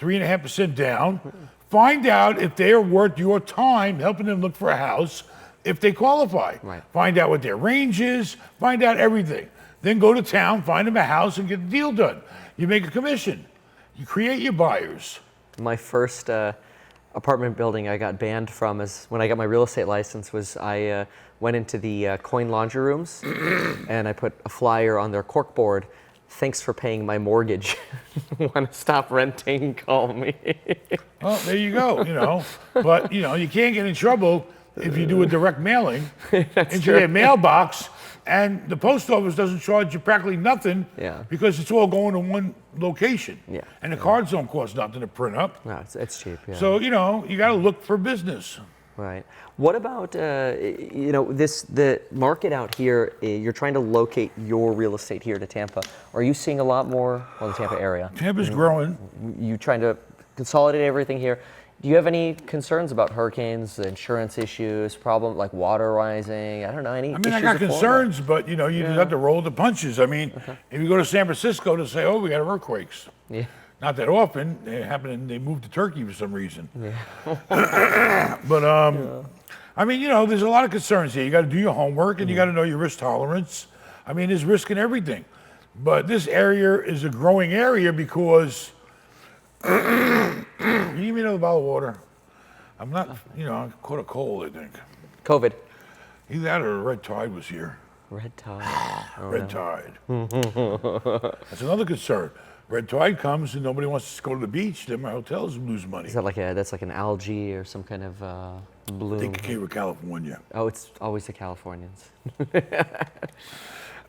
3.5% down, find out if they are worth your time helping them look for a house if they qualify. Right. Find out what their range is, find out everything. Then go to town, find them a house and get the deal done. You make a commission. You create your buyers. My first apartment building I got banned from is when I got my real estate license was I went into the coin laundry rooms and I put a flyer on their corkboard. Thanks for paying my mortgage. Want to stop renting? Call me. Well, there you go, you know. But, you know, you can't get in trouble if you do a direct mailing into their mailbox, and the post office doesn't charge you practically nothing because it's all going to one location. Yeah. And the cards don't cost nothing to print up. No, it's cheap. Yeah. So, you know, you got to look for business. Right. What about you know, the market out here? You're trying to locate your real estate here to Tampa. Are you seeing a lot more? Well, the Tampa area. Tampa's growing. You trying to consolidate everything here? Do you have any concerns about hurricanes, insurance issues, problem like water rising? I don't know, any I mean, I issues got of Florida? concerns, but, you know, you just have to roll the punches. I mean, if you go to San Francisco to say, oh, we got earthquakes. Yeah. Not that often. They happen, and they moved to Turkey for some reason. Yeah. But, I mean, you know, there's a lot of concerns here. You got to do your homework, and you got to know your risk tolerance. I mean, there's risk in everything. But this area is a growing area because, you give me another bottle of water. I'm not, you know, I caught a cold, I think. COVID. Either that or a red tide was here. Red tide. Oh, Red tide. That's another concern. Red tide comes and nobody wants to go to the beach, then my hotels lose money. Is that like that's like an algae or some kind of bloom? I think it came from California. Oh, it's always the Californians.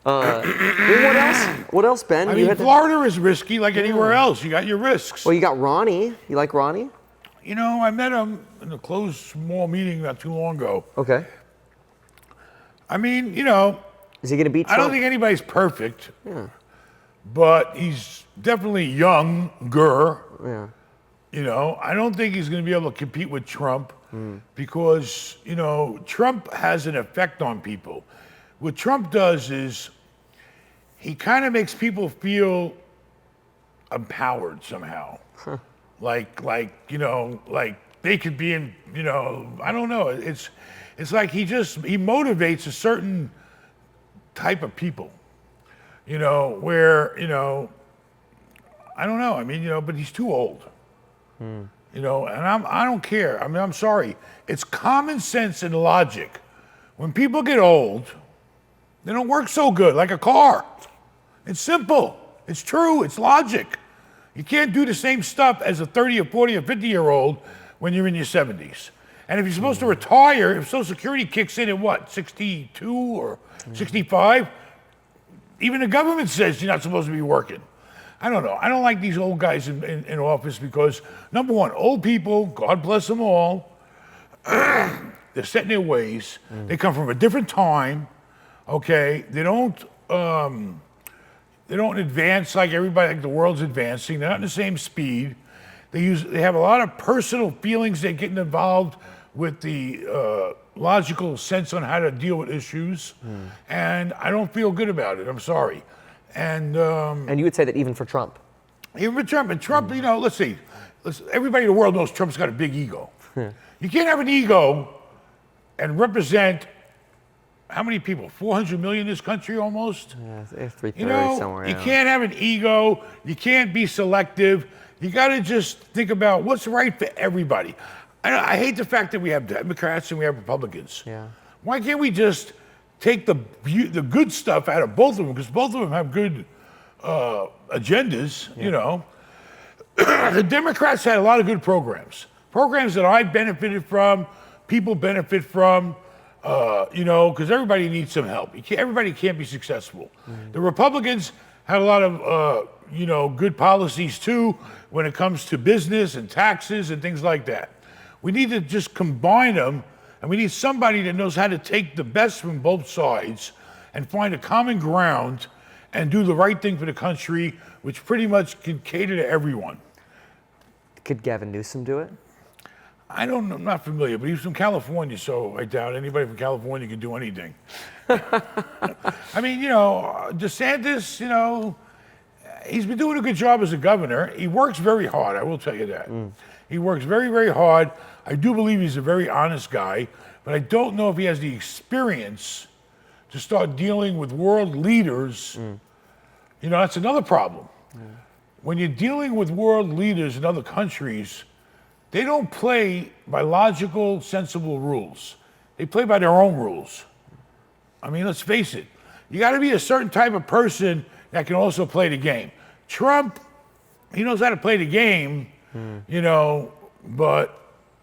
Well, what else? What else, Ben? I mean, Florida is risky like anywhere else. You got your risks. Well, you got Ronnie. You like Ronnie? You know, I met him in a closed small meeting not too long ago. Okay. I mean, you know, Is he going to beat I Trump? don't think anybody's perfect, Yeah. but he's definitely younger. Yeah. You know, I don't think he's going to be able to compete with Trump because, you know, Trump has an effect on people. What Trump does is he kind of makes people feel empowered somehow. Like they could be in, I don't know. It's like he motivates a certain type of people, where, I don't know. I mean, but he's too old. And I don't care. I mean, I'm sorry. It's common sense and logic. When people get old, they don't work so good, like a car. It's simple. It's true. It's logic. You can't do the same stuff as a 30 or 40 or 50-year-old when you're in your 70s. And if you're supposed to retire, if Social Security kicks in at what, 62 or 65, even the government says you're not supposed to be working. I don't know. I don't like these old guys in office because, number one, old people, God bless them all, they're set in their ways. They come from a different time, okay? They don't advance like everybody, like the world's advancing. They're not in the same speed. They have a lot of personal feelings. They're getting involved with the logical sense on how to deal with issues. And I don't feel good about it. I'm sorry. And you would say that even for Trump? Even for Trump. And Trump, let's see. Everybody in the world knows Trump's got a big ego. You can't have an ego and represent how many people? 400 million in this country almost? Yeah, 330 somewhere. You can't have an ego. You can't be selective. You got to just think about what's right for everybody. I hate the fact that we have Democrats and we have Republicans. Yeah. Why can't we just take the good stuff out of both of them? Because both of them have good agendas, The Democrats had a lot of good programs that I benefited from, people benefit from, because everybody needs some help. Everybody can't be successful. The Republicans had a lot of, good policies too when it comes to business and taxes and things like that. We need to just combine them, and we need somebody that knows how to take the best from both sides and find a common ground and do the right thing for the country, which pretty much can cater to everyone. Could Gavin Newsom do it? I don't know, I'm not familiar, but he's from California, so I doubt anybody from California can do anything. I mean, DeSantis, he's been doing a good job as a governor. He works very hard, I will tell you that. He works very, very hard. I do believe he's a very honest guy, but I don't know if he has the experience to start dealing with world leaders. That's another problem. When you're dealing with world leaders in other countries, they don't play by logical, sensible rules. They play by their own rules. I mean, let's face it. You got to be a certain type of person that can also play the game. Trump, he knows how to play the game, but,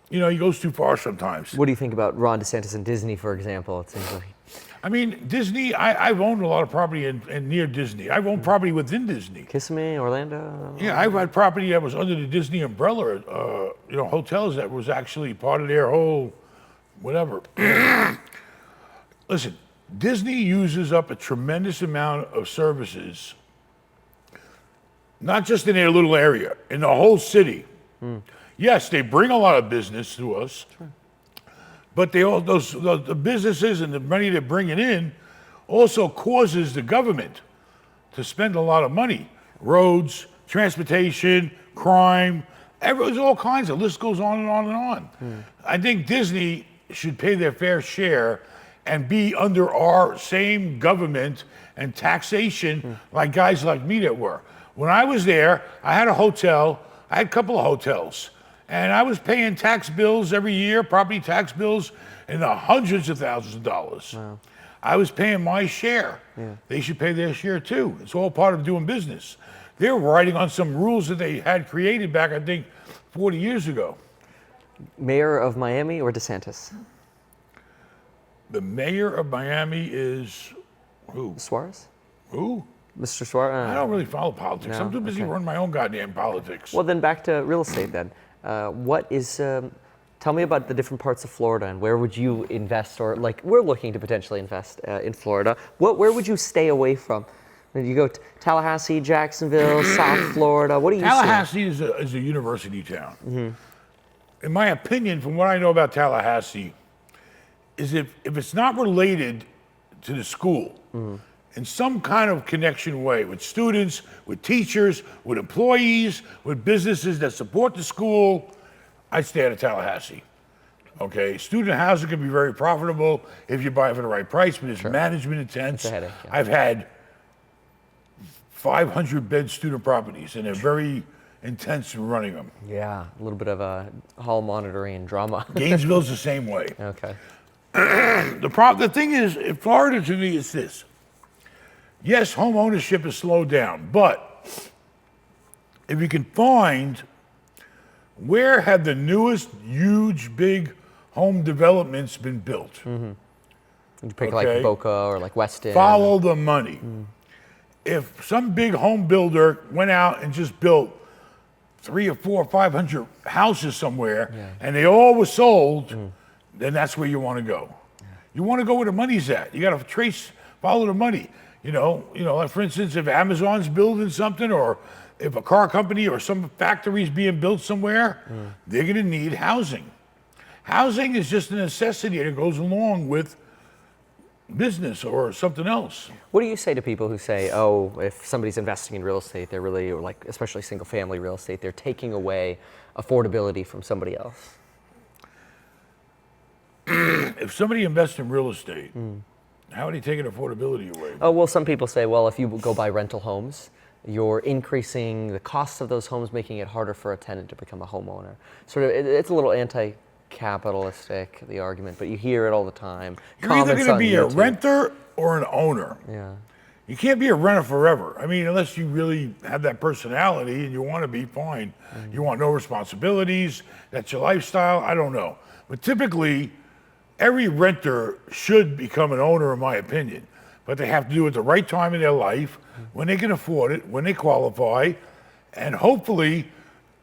he goes too far sometimes. What do you think about Ron DeSantis and Disney, for example? It seems like... I mean, Disney, I've owned a lot of property in near Disney. I've owned property within Disney. Kissimmee, Orlando? Yeah, I've had property that was under the Disney umbrella, hotels that was actually part of their whole whatever. Listen, Disney uses up a tremendous amount of services, not just in their little area, in the whole city. Yes, they bring a lot of business to us. Sure. But the businesses and the money they're bringing in also causes the government to spend a lot of money. Roads, transportation, crime, there's all kinds. The list goes on and on and on. I think Disney should pay their fair share and be under our same government and taxation like guys like me that were. When I was there, I had a hotel. I had a couple of hotels. And I was paying tax bills every year, property tax bills, in the hundreds of thousands of dollars. Wow. I was paying my share. Yeah. They should pay their share too. It's all part of doing business. They're riding on some rules that they had created back, I think, 40 years ago. Mayor of Miami or DeSantis? The mayor of Miami is who? Suarez? Who? Mr. Suarez? I don't really follow politics. No? I'm too busy running my own goddamn politics. Well, then back to real estate then. Tell me about the different parts of Florida and where would you invest, or like we're looking to potentially invest in Florida. Where would you stay away from? Did you go to Tallahassee, Jacksonville, South Florida? What do you see? Tallahassee is a university town. In my opinion, from what I know about Tallahassee, is if it's not related to the school, in some kind of connection way with students, with teachers, with employees, with businesses that support the school, I'd stay out of Tallahassee. Okay, student housing can be very profitable if you buy it for the right price, but it's management intense. It's a headache, yeah. I've had 500-bed student properties, and they're very intense in running them. Yeah, a little bit of hall monitoring and drama. Gainesville's the same way. Okay. The thing is, in Florida, to me, it's this. Yes, home ownership is slowed down, but if you can find where have the newest, huge, big home developments been built? You pick like Boca or like Weston. Follow the money. If some big home builder went out and just built 300 or 400 or 500 houses somewhere, and they all were sold, then that's where you want to go. You want to go where the money's at. You got to follow the money. Like for instance, if Amazon's building something, or if a car company or some factory's being built somewhere, they're going to need housing. Housing is just a necessity that goes along with business or something else. What do you say to people who say, oh, if somebody's investing in real estate, they're really, or like especially single family real estate, they're taking away affordability from somebody else? If somebody invests in real estate, how are they taking affordability away? Oh, well, some people say, well, if you go buy rental homes, you're increasing the cost of those homes, making it harder for a tenant to become a homeowner. Sort of, it's a little anti-capitalistic, the argument, but you hear it all the time. You're either going to be a renter or an owner. Yeah. You can't be a renter forever. I mean, unless you really have that personality and you want to be, fine. You want no responsibilities, that's your lifestyle, I don't know. But typically, every renter should become an owner, in my opinion. But they have to do it at the right time in their life, when they can afford it, when they qualify. And hopefully,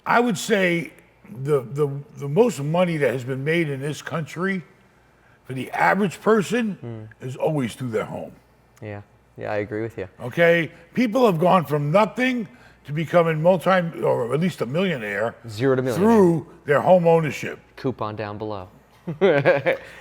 I would say the most money that has been made in this country for the average person is always through their home. Yeah, I agree with you. Okay? People have gone from nothing to becoming or at least a millionaire. 0 to millionaire. Through their home ownership. Coupon down below.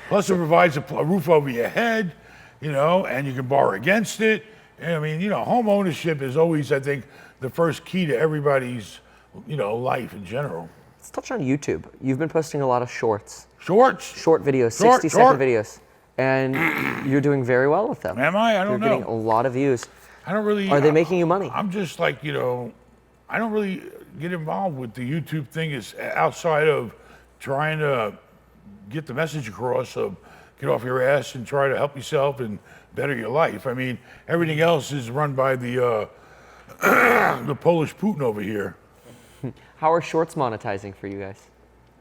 Plus, it provides a roof over your head, and you can borrow against it. And I mean, home ownership is always, I think, the first key to everybody's, life in general. Let's touch on YouTube. You've been posting a lot of shorts. Shorts? Short videos, 60-second videos. And you're doing very well with them. Am I? I don't know. You're getting a lot of views. I don't really. Are they making you money? I'm just like, I don't really get involved with the YouTube thing is outside of trying to get the message across of get off your ass and try to help yourself and better your life. I mean, everything else is run by the Polish Putin over here. How are shorts monetizing for you guys?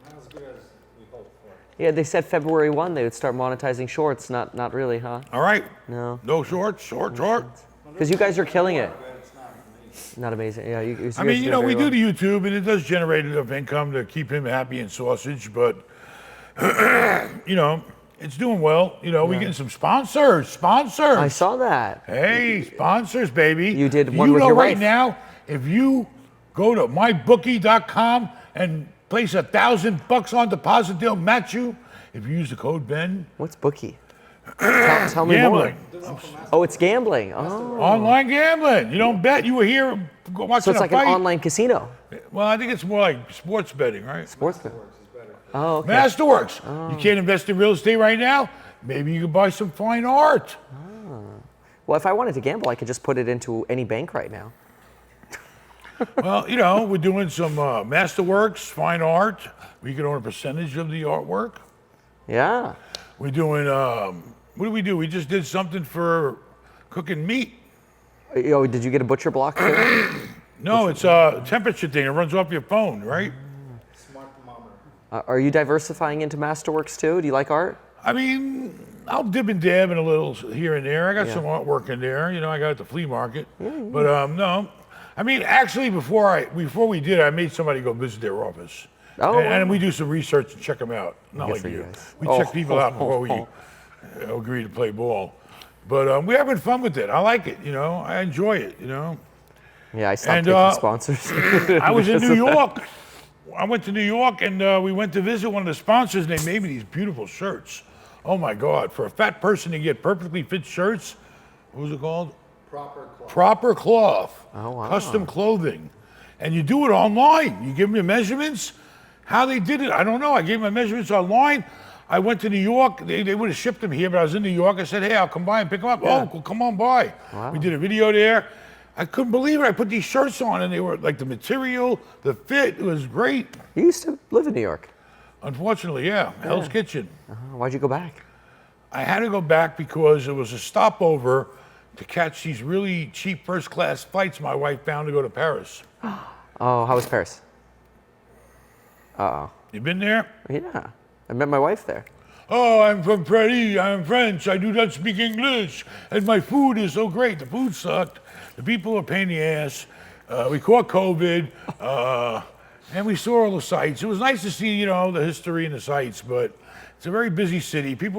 Not as good as we hoped for. Yeah, they said February 1 they would start monetizing shorts. Not really, huh? All right. No. No short. Because you guys are killing it. Not amazing. Yeah, you I mean, we do the YouTube, and it does generate enough income to keep him happy and sausage, but, it's doing well. We're getting some sponsors. I saw that. Hey, sponsors, baby. You did one with your right wife. now, if you go to mybookie.com and place $1,000 on deposit, they'll match you if you use the code Ben. What's bookie? Tell me Gambling. more. Oh, it's gambling. Oh. Online gambling. You don't bet. You were here watching So it's a like fight. an online casino. Well, I think it's more like sports betting, right? Sports betting. Oh, okay. Masterworks. You can't invest in real estate right now. Maybe you can buy some fine art. Well, if I wanted to gamble, I could just put it into any bank right now. Well, we're doing some Masterworks, fine art. We can own a percentage of the artwork. Yeah. We're doing, what do we do? We just did something for cooking meat. Oh, did you get a butcher block too? No, it's a temperature thing. It runs off your phone, right? Smart thermometer. Are you diversifying into Masterworks too? Do you like art? I mean, I'll dib and dab in a little here and there. I got some artwork in there. I got it at the flea market. But no. I mean, actually, before we did, I made somebody go visit their office. Oh, and we do some research and check them out. Not Good like for you you. guys. We check people out before we agree to play ball. But we're having fun with it. I like it, I enjoy it, Yeah, I stopped And, taking sponsors. I was in New York. I went to New York and we went to visit one of the sponsors and they made me these beautiful shirts. Oh my God, for a fat person to get perfectly fit shirts, what was it called? Proper cloth. Proper Cloth. Oh, wow. Custom clothing. And you do it online. You give them your measurements. How they did it, I don't know. I gave my measurements online. I went to New York. They would have shipped them here, but I was in New York. I said, hey, I'll come by and pick them up. Yeah. Oh, well, come on by. Wow. We did a video there. I couldn't believe it. I put these shirts on, and they were like the material, the fit, it was great. You used to live in New York. Unfortunately, yeah. Hell's Kitchen. Why'd you go back? I had to go back because it was a stopover to catch these really cheap first-class flights my wife found to go to Paris. Oh, how was Paris? Uh-oh. You been there? Yeah, I met my wife there. Oh, I'm from Paris, I'm French, I do not speak English, and my food is so great. The food sucked, the people are a pain in the ass, we caught COVID, and we saw all the sights. It was nice to see, you know, the history and the sights, but it's a very busy city. There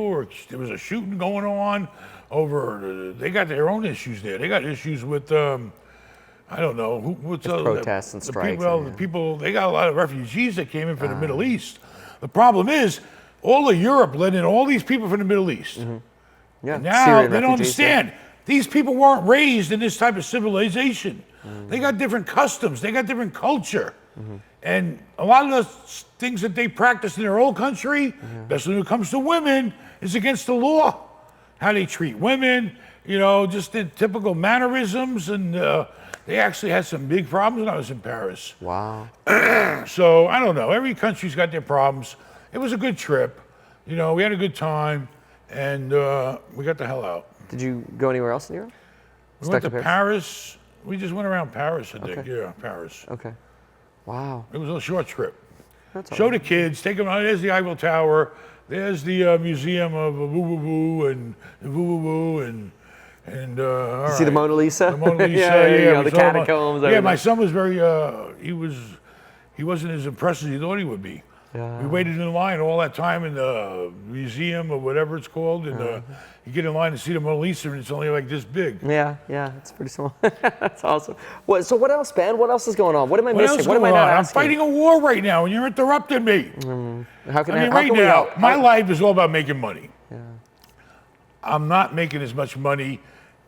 was a shooting going on over, they got their own issues there. They got issues with, I don't know, what's protests and strikes. The people, they got a lot of refugees that came in from the Middle East. The problem is, all of Europe let in all these people from the Middle East. Yeah, And now Syrian they don't refugees, yeah. understand. These people weren't raised in this type of civilization. They got different customs. They got different culture. And a lot of the things that they practice in their old country, especially when it comes to women, is against the law. How they treat women, you know, just the typical mannerisms. And they actually had some big problems when I was in Paris. Wow. So I don't know. Every country's got their problems. It was a good trip. You know, we had a good time, and we got the hell out. Did you go anywhere else in Europe? We went to Paris. We just went around Paris, I think. Okay. Yeah, Paris. Okay. Wow. It was a short trip. That's all Show right. the kids. Take them out. There's the Eiffel Tower. There's the Museum of Woo Woo Woo and Woo Woo Woo and all See the right. Mona Lisa? The Mona Lisa. yeah, you know, we the saw him. catacombs. Yeah, my everything. son was very. He wasn't as impressed as he thought he would be. Yeah. We waited in line all that time in the museum or whatever it's called, and you get in line to see the Mona Lisa, and it's only like this big. Yeah, it's pretty small. That's awesome. So what else, Ben? What else is going on? What am I What else missing? What am I going not on? I'm asking? fighting a war right now, and you're interrupting me. How can I mean, how right can we now, help? my life is all about making money. I'm not making as much money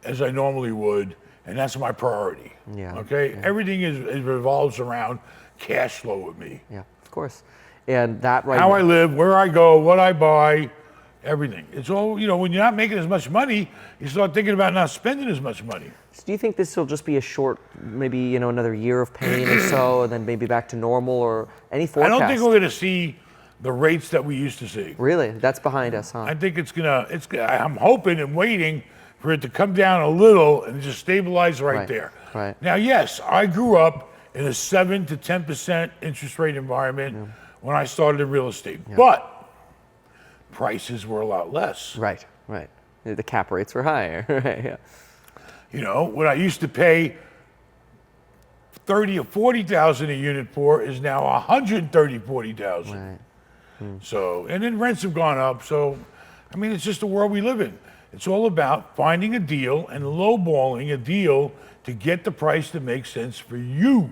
as I normally would, and that's my priority. Yeah, Okay? yeah. Everything it revolves around cash flow with me. Yeah, of course. And that right How now, I live, where I go, what I buy, everything. It's all, you know, when you're not making as much money, you start thinking about not spending as much money. do you think this will just be a short, maybe, you know, another year of pain or so, and then maybe back to normal, or any I forecast? don't think we're going to see the rates that we used to see. Really? That's behind us, huh? I think I'm hoping and waiting for it to come down a little and just stabilize right there. right. Now, yes, I grew up in a 7 to 10% interest rate environment when I started in real estate, but prices were a lot less. Right. The cap rates were higher, right, yeah. You know, what I used to pay 30 or 40,000 a unit for is now 130, 40,000. Right. So, and then rents have gone up. So, I mean, it's just the world we live in. It's all about finding a deal and lowballing a deal to get the price that makes sense for you.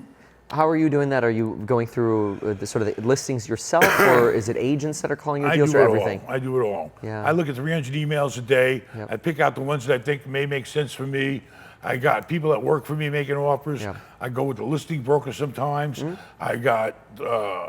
How are you doing that? Are you going through the sort of the listings yourself, or is it agents that are calling you I deals, do or it everything? all. I do it all. Yeah. I look at 300 emails a day. Yep. I pick out the ones that I think may make sense for me. I got people that work for me making offers. Yep. I go with the listing broker sometimes. I got,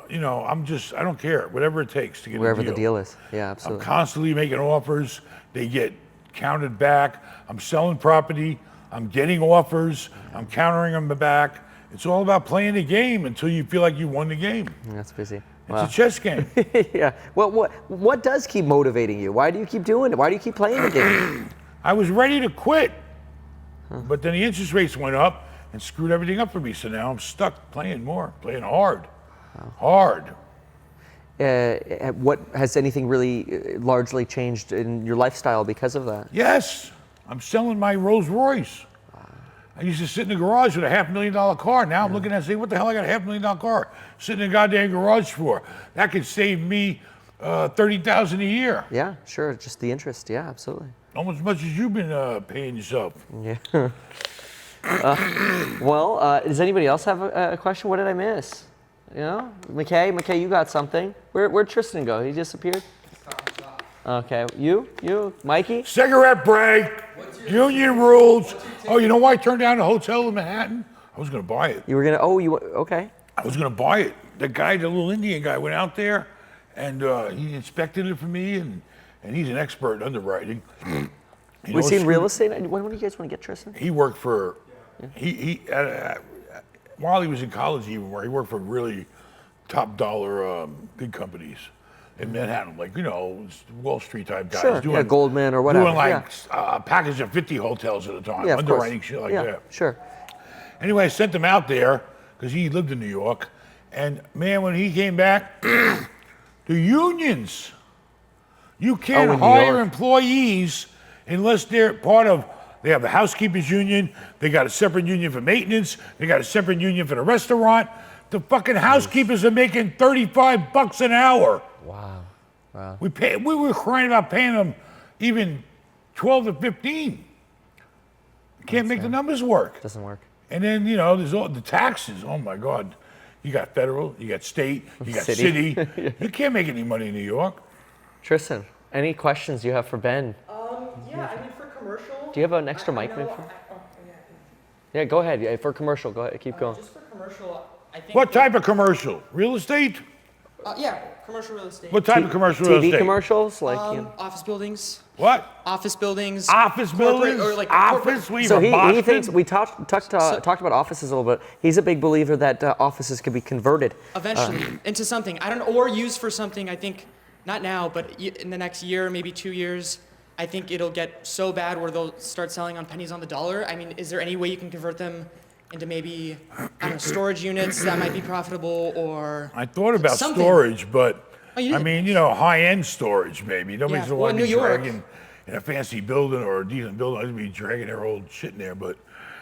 you know, I don't care, whatever it takes to get Wherever a deal. the deal is. Yeah, I'm absolutely. constantly making offers. They get counted back. I'm selling property. I'm getting offers. I'm countering them back. It's all about playing the game until you feel like you won the game. That's busy. It's a chess game. Yeah. Well, what does keep motivating you? Why do you keep doing it? Why do you keep playing the game? I was ready to quit, but then the interest rates went up and screwed everything up for me. So now I'm stuck playing more, playing hard. Hard. What has anything really largely changed in your lifestyle because of that? Yes, I'm selling my Rolls Royce. I used to sit in the garage with a $500,000 car. Now I'm looking at it and saying, what the hell I got a $500,000 car sitting in a goddamn garage for? That could save me $30,000 a year. Yeah, sure. Just the interest. Yeah, absolutely. Almost as much as you've been paying yourself. Yeah. Does anybody else have a question? What did I miss? You know, McKay, you got something. Where'd Tristan go? He disappeared? Okay, you, Mikey? Cigarette break. Union rules. Oh, you know why I turned down the hotel in Manhattan? I was going to buy it. You were gonna, okay. I was going to buy it. The guy, the little Indian guy, went out there and he inspected it for me, and he's an expert in underwriting. We've seen real estate. When do you guys want to get Tristan? He worked for, while he was in college, he worked for really top dollar big companies in Manhattan, like, Wall Street type guys. Sure, yeah, Goldman or whatever. Doing like a package of 50 hotels at a time, underwriting shit like that. Sure. Anyway, I sent him out there because he lived in New York. And man, when he came back, the unions, you can't in New hire York. employees unless they're part of, they have a housekeepers union, they got a separate union for maintenance, they got a separate union for the restaurant. The fucking housekeepers are making $35 an hour. Wow. We were crying about paying them even 12 to 15. Can't make the numbers work. Doesn't work. And then, there's all the taxes. Oh my God. You got federal, you got state, you got city. You can't make any money in New York. Tristan, any questions you have for Ben? Yeah, I mean, for commercial. Do you have an extra mic, maybe? Yeah, go ahead. Yeah, for commercial, go ahead. Keep going. Just for commercial, I think. What type of commercial? Real estate? Yeah, commercial real estate. What type of commercial real TV estate? commercials, like Office buildings. What? Office buildings. Office buildings? Or like Office? We So from he Boston? thinks we talked about offices a little bit. He's a big believer that offices could be converted. Eventually into something. I don't know, or used for something. I think not now, but in the next year, maybe 2 years. I think it'll get so bad where they'll start selling on pennies on the dollar. I mean, is there any way you can convert them into maybe, I don't know, storage units that might be profitable, or I thought about something. storage, but Oh, you I did? mean, high-end storage maybe. Nobody's Yeah, gonna well, want to in be New York. dragging in a fancy building or a decent building. I'd be dragging their old shit in there, but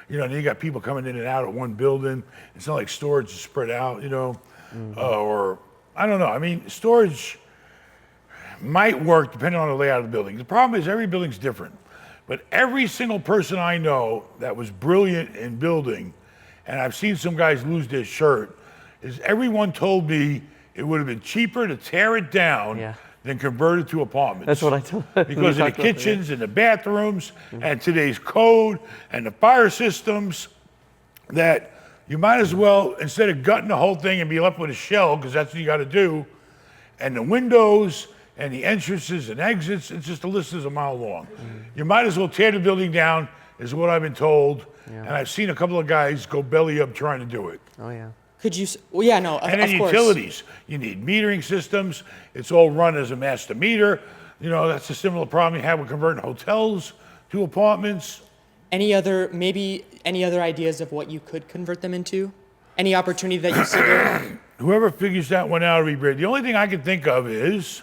then you got people coming in and out of one building. It's not like storage is spread out, or I don't know. I mean, storage might work depending on the layout of the building. The problem is every building's different. But every single person I know that was brilliant in building, and I've seen some guys lose their shirt, is everyone told me it would have been cheaper to tear it down than convert it to apartments. That's what I told. Because of the kitchens and the bathrooms and today's code and the fire systems, that you might as well, instead of gutting the whole thing and be left with a shell, because that's what you got to do, and the windows and the entrances and exits, it's just the list is a mile long. You might as well tear the building down, is what I've been told. And I've seen a couple of guys go belly up trying to do it. Oh yeah. could you? Well, yeah, no, And then of course. utilities. You need metering systems. It's all run as a master meter. That's a similar problem you have with converting hotels to apartments. Any other ideas of what you could convert them into? Any opportunity that you see there? Whoever figures that one out will be great. The only thing I can think of is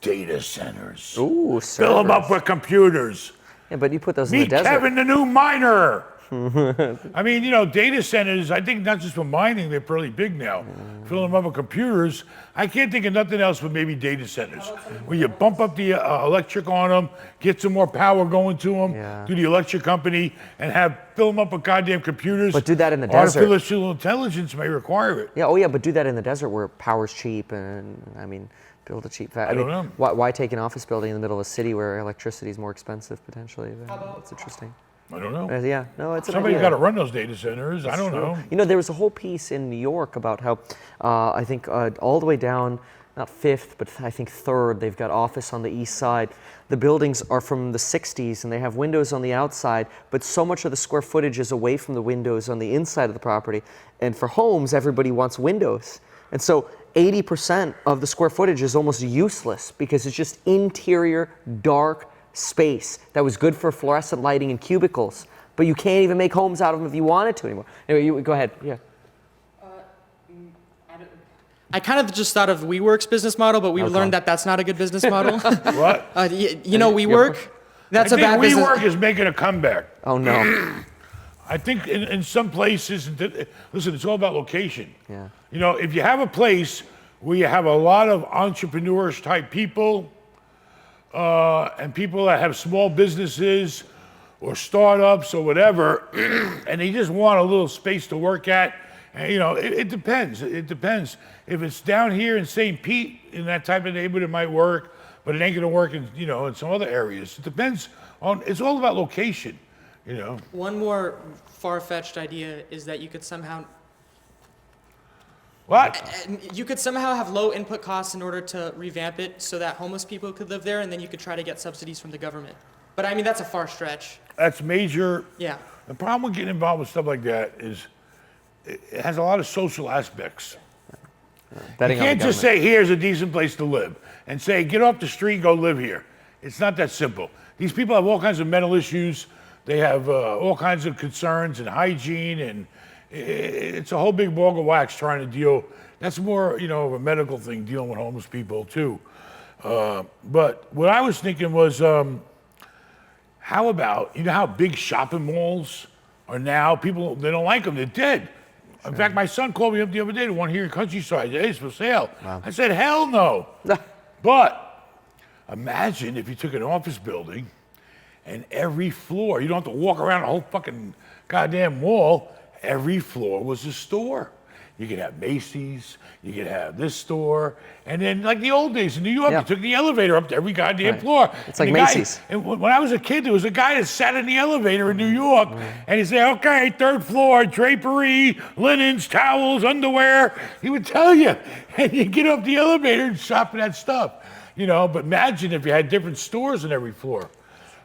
data centers. Ooh, Fill them up with computers. Yeah, but you put those in the Meet desert. Kevin, the new miner. I mean, data centers, I think not just for mining, they're pretty big now. Fill them up with computers. I can't think of nothing else but maybe data centers. Where you bump up the electric on them, get some more power going to them, do the electric company, and fill them up with goddamn computers. But do that in the desert. Artificial intelligence may require it. Yeah, oh yeah, but do that in the desert where power's cheap and, build a cheap factory. I don't know. Why take an office building in the middle of a city where electricity is more expensive potentially? That's interesting. I don't know. Yeah, no, it's an Somebody's idea. got to run those data centers. I don't know. There was a whole piece in New York about how I think all the way down, not 5th, but I think 3rd, they've got office on the east side. The buildings are from the 60s and they have windows on the outside, but so much of the square footage is away from the windows on the inside of the property. And for homes, everybody wants windows. And so 80% of the square footage is almost useless because it's just interior, dark space that was good for fluorescent lighting and cubicles, but you can't even make homes out of them if you wanted to anymore. Anyway, you go ahead. Yeah. I kind of just thought of WeWork's business model, but we've learned that that's not a good business model. What? WeWork, that's a bad I think business. WeWork is making a comeback. Oh no. I think in some places, listen, it's all about location. Yeah. If you have a place where you have a lot of entrepreneurs type people, and people that have small businesses or startups or whatever, and they just want a little space to work at, and, it depends. It depends. If it's down here in St. Pete, in that type of neighborhood, it might work. but it ain't gonna work in, in some other areas. It depends on, it's all about location, One more far-fetched idea is that you could somehow What? you could somehow have low input costs in order to revamp it so that homeless people could live there, and then you could try to get subsidies from the government. But I mean, that's a far stretch. That's major. Yeah. The problem with getting involved with stuff like that is it has a lot of social aspects. Betting You on the can't just government. say, here's a decent place to live, and say, get off the street, go live here. It's not that simple. These people have all kinds of mental issues. They have all kinds of concerns and hygiene, and it's a whole big ball of wax trying to deal. That's more, of a medical thing, dealing with homeless people too. But what I was thinking was, how about, how big shopping malls are now? People, they don't like them, they're dead. In fact, my son called me up the other day, the one here in Countryside, hey, it's for sale. Wow. I said, hell no. But imagine if you took an office building and every floor, you don't have to walk around the whole fucking goddamn mall, every floor was a store. You could have Macy's, you could have this store, and then like the old days in New York, Yeah. you took the elevator up to every goddamn Right. floor. It's And like the guy- Macy's. and when I was a kid, there was a guy that sat in the elevator in New York, and he'd say, okay, 3rd floor, drapery, linens, towels, underwear. He would tell you, and you get up the elevator and shop for that stuff. But imagine if you had different stores on every floor.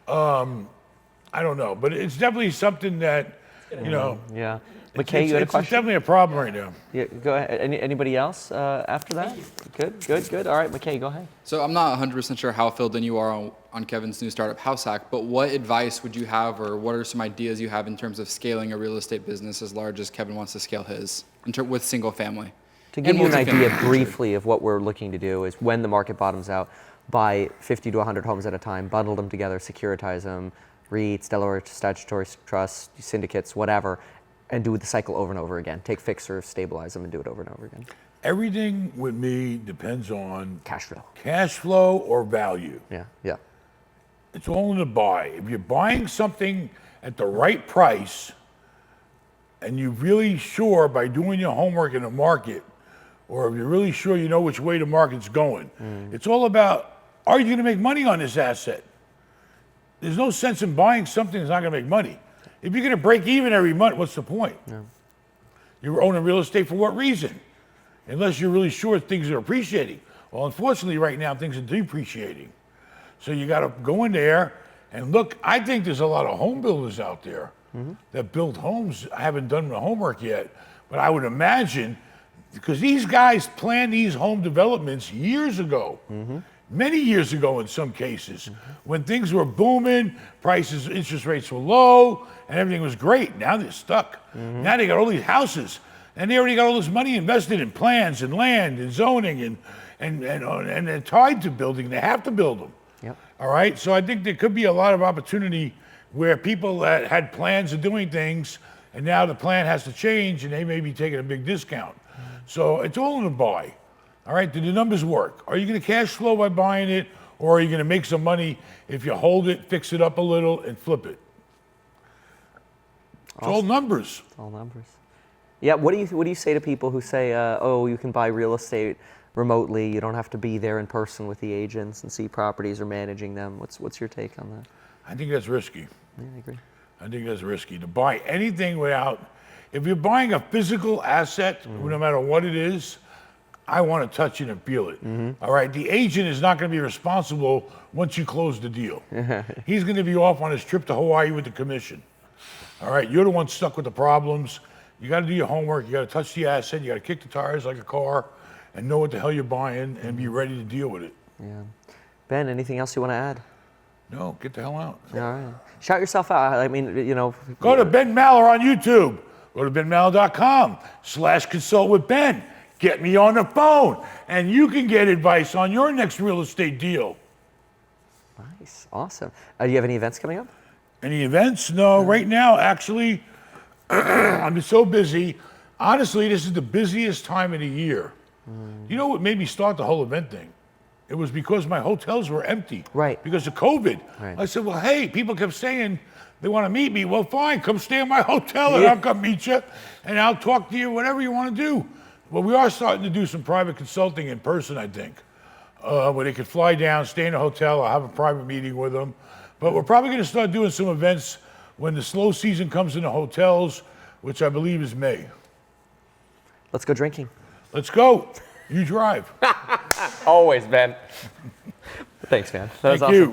I don't know, but it's definitely something that, Yeah. McKay, you had a it's question? definitely a problem right now. Yeah, go ahead. Anybody else after that? Good. All right, McKay, go ahead. So I'm not 100% sure how filled in you are on Kevin's new startup, House Hack, but what advice would you have, or what are some ideas you have in terms of scaling a real estate business as large as Kevin wants to scale his with single family? To give And you an multifamily, idea actually. briefly of what we're looking to do is when the market bottoms out, buy 50 to 100 homes at a time, bundle them together, securitize them, REITs, Delaware statutory trusts, syndicates, whatever, and do the cycle over and over again. Take fixers, stabilize them, and do it over and over again. Everything with me depends on Cash flow. cash flow or value. Yeah. It's all in the buy. If you're buying something at the right price and you're really sure by doing your homework in the market, or if you're really sure you know which way the market's going, it's all about, are you going to make money on this asset? There's no sense in buying something that's not going to make money. If you're going to break even every month, what's the point? You're owning real estate for what reason? Unless you're really sure things are appreciating. Well, unfortunately, right now, things are depreciating. So you got to go in there and look. I think there's a lot of home builders out there that build homes. I haven't done the homework yet, but I would imagine, because these guys planned these home developments years ago, many years ago in some cases, when things were booming, interest rates were low, and everything was great. Now they're stuck. Now they got all these houses, and they already got all this money invested in plans and land and zoning, and they're tied to building. They have to build them. Yep. All right, so I think there could be a lot of opportunity where people that had plans of doing things, and now the plan has to change, and they may be taking a big discount. So it's all in the buy. All right, do the numbers work? Are you going to cash flow by buying it, or are you going to make some money if you hold it, fix it up a little, and flip it? It's all numbers. All numbers. Yeah. What do you say to people who say, "Oh, you can buy real estate remotely. You don't have to be there in person with the agents and see properties or managing them"? What's your take on that? I think that's risky. Yeah, I agree. I think that's risky to buy anything without. If you're buying a physical asset, no matter what it is, I want to touch it and feel it. All right, the agent is not going to be responsible once you close the deal. He's going to be off on his trip to Hawaii with the commission. All right, you're the one stuck with the problems. You got to do your homework. You got to touch the asset. You got to kick the tires like a car, and know what the hell you're buying, and be ready to deal with it. Yeah. Ben, anything else you want to add? No, get the hell out. All right. Shout yourself out. I mean, Go to Ben Mallah on YouTube. Go to benmallah.com/consult with Ben. Get me on the phone, and you can get advice on your next real estate deal. Nice. Awesome. Do you have any events coming up? Any events? No, right now, actually, I'm so busy. Honestly, this is the busiest time of the year. You know what made me start the whole event thing? It was because my hotels were empty. Right. Because of COVID. Right. I said, well, hey, people kept saying they want to meet me. Well, fine, come stay in my hotel and I'll come meet you and I'll talk to you, whatever you want to do. Well, we are starting to do some private consulting in person, I think. where they could fly down, stay in a hotel, or have a private meeting with them. But we're probably going to start doing some events when the slow season comes in the hotels, which I believe is May. Let's go drinking. Let's go. You drive. Always, Ben. Thanks, man. That was Thank awesome. you.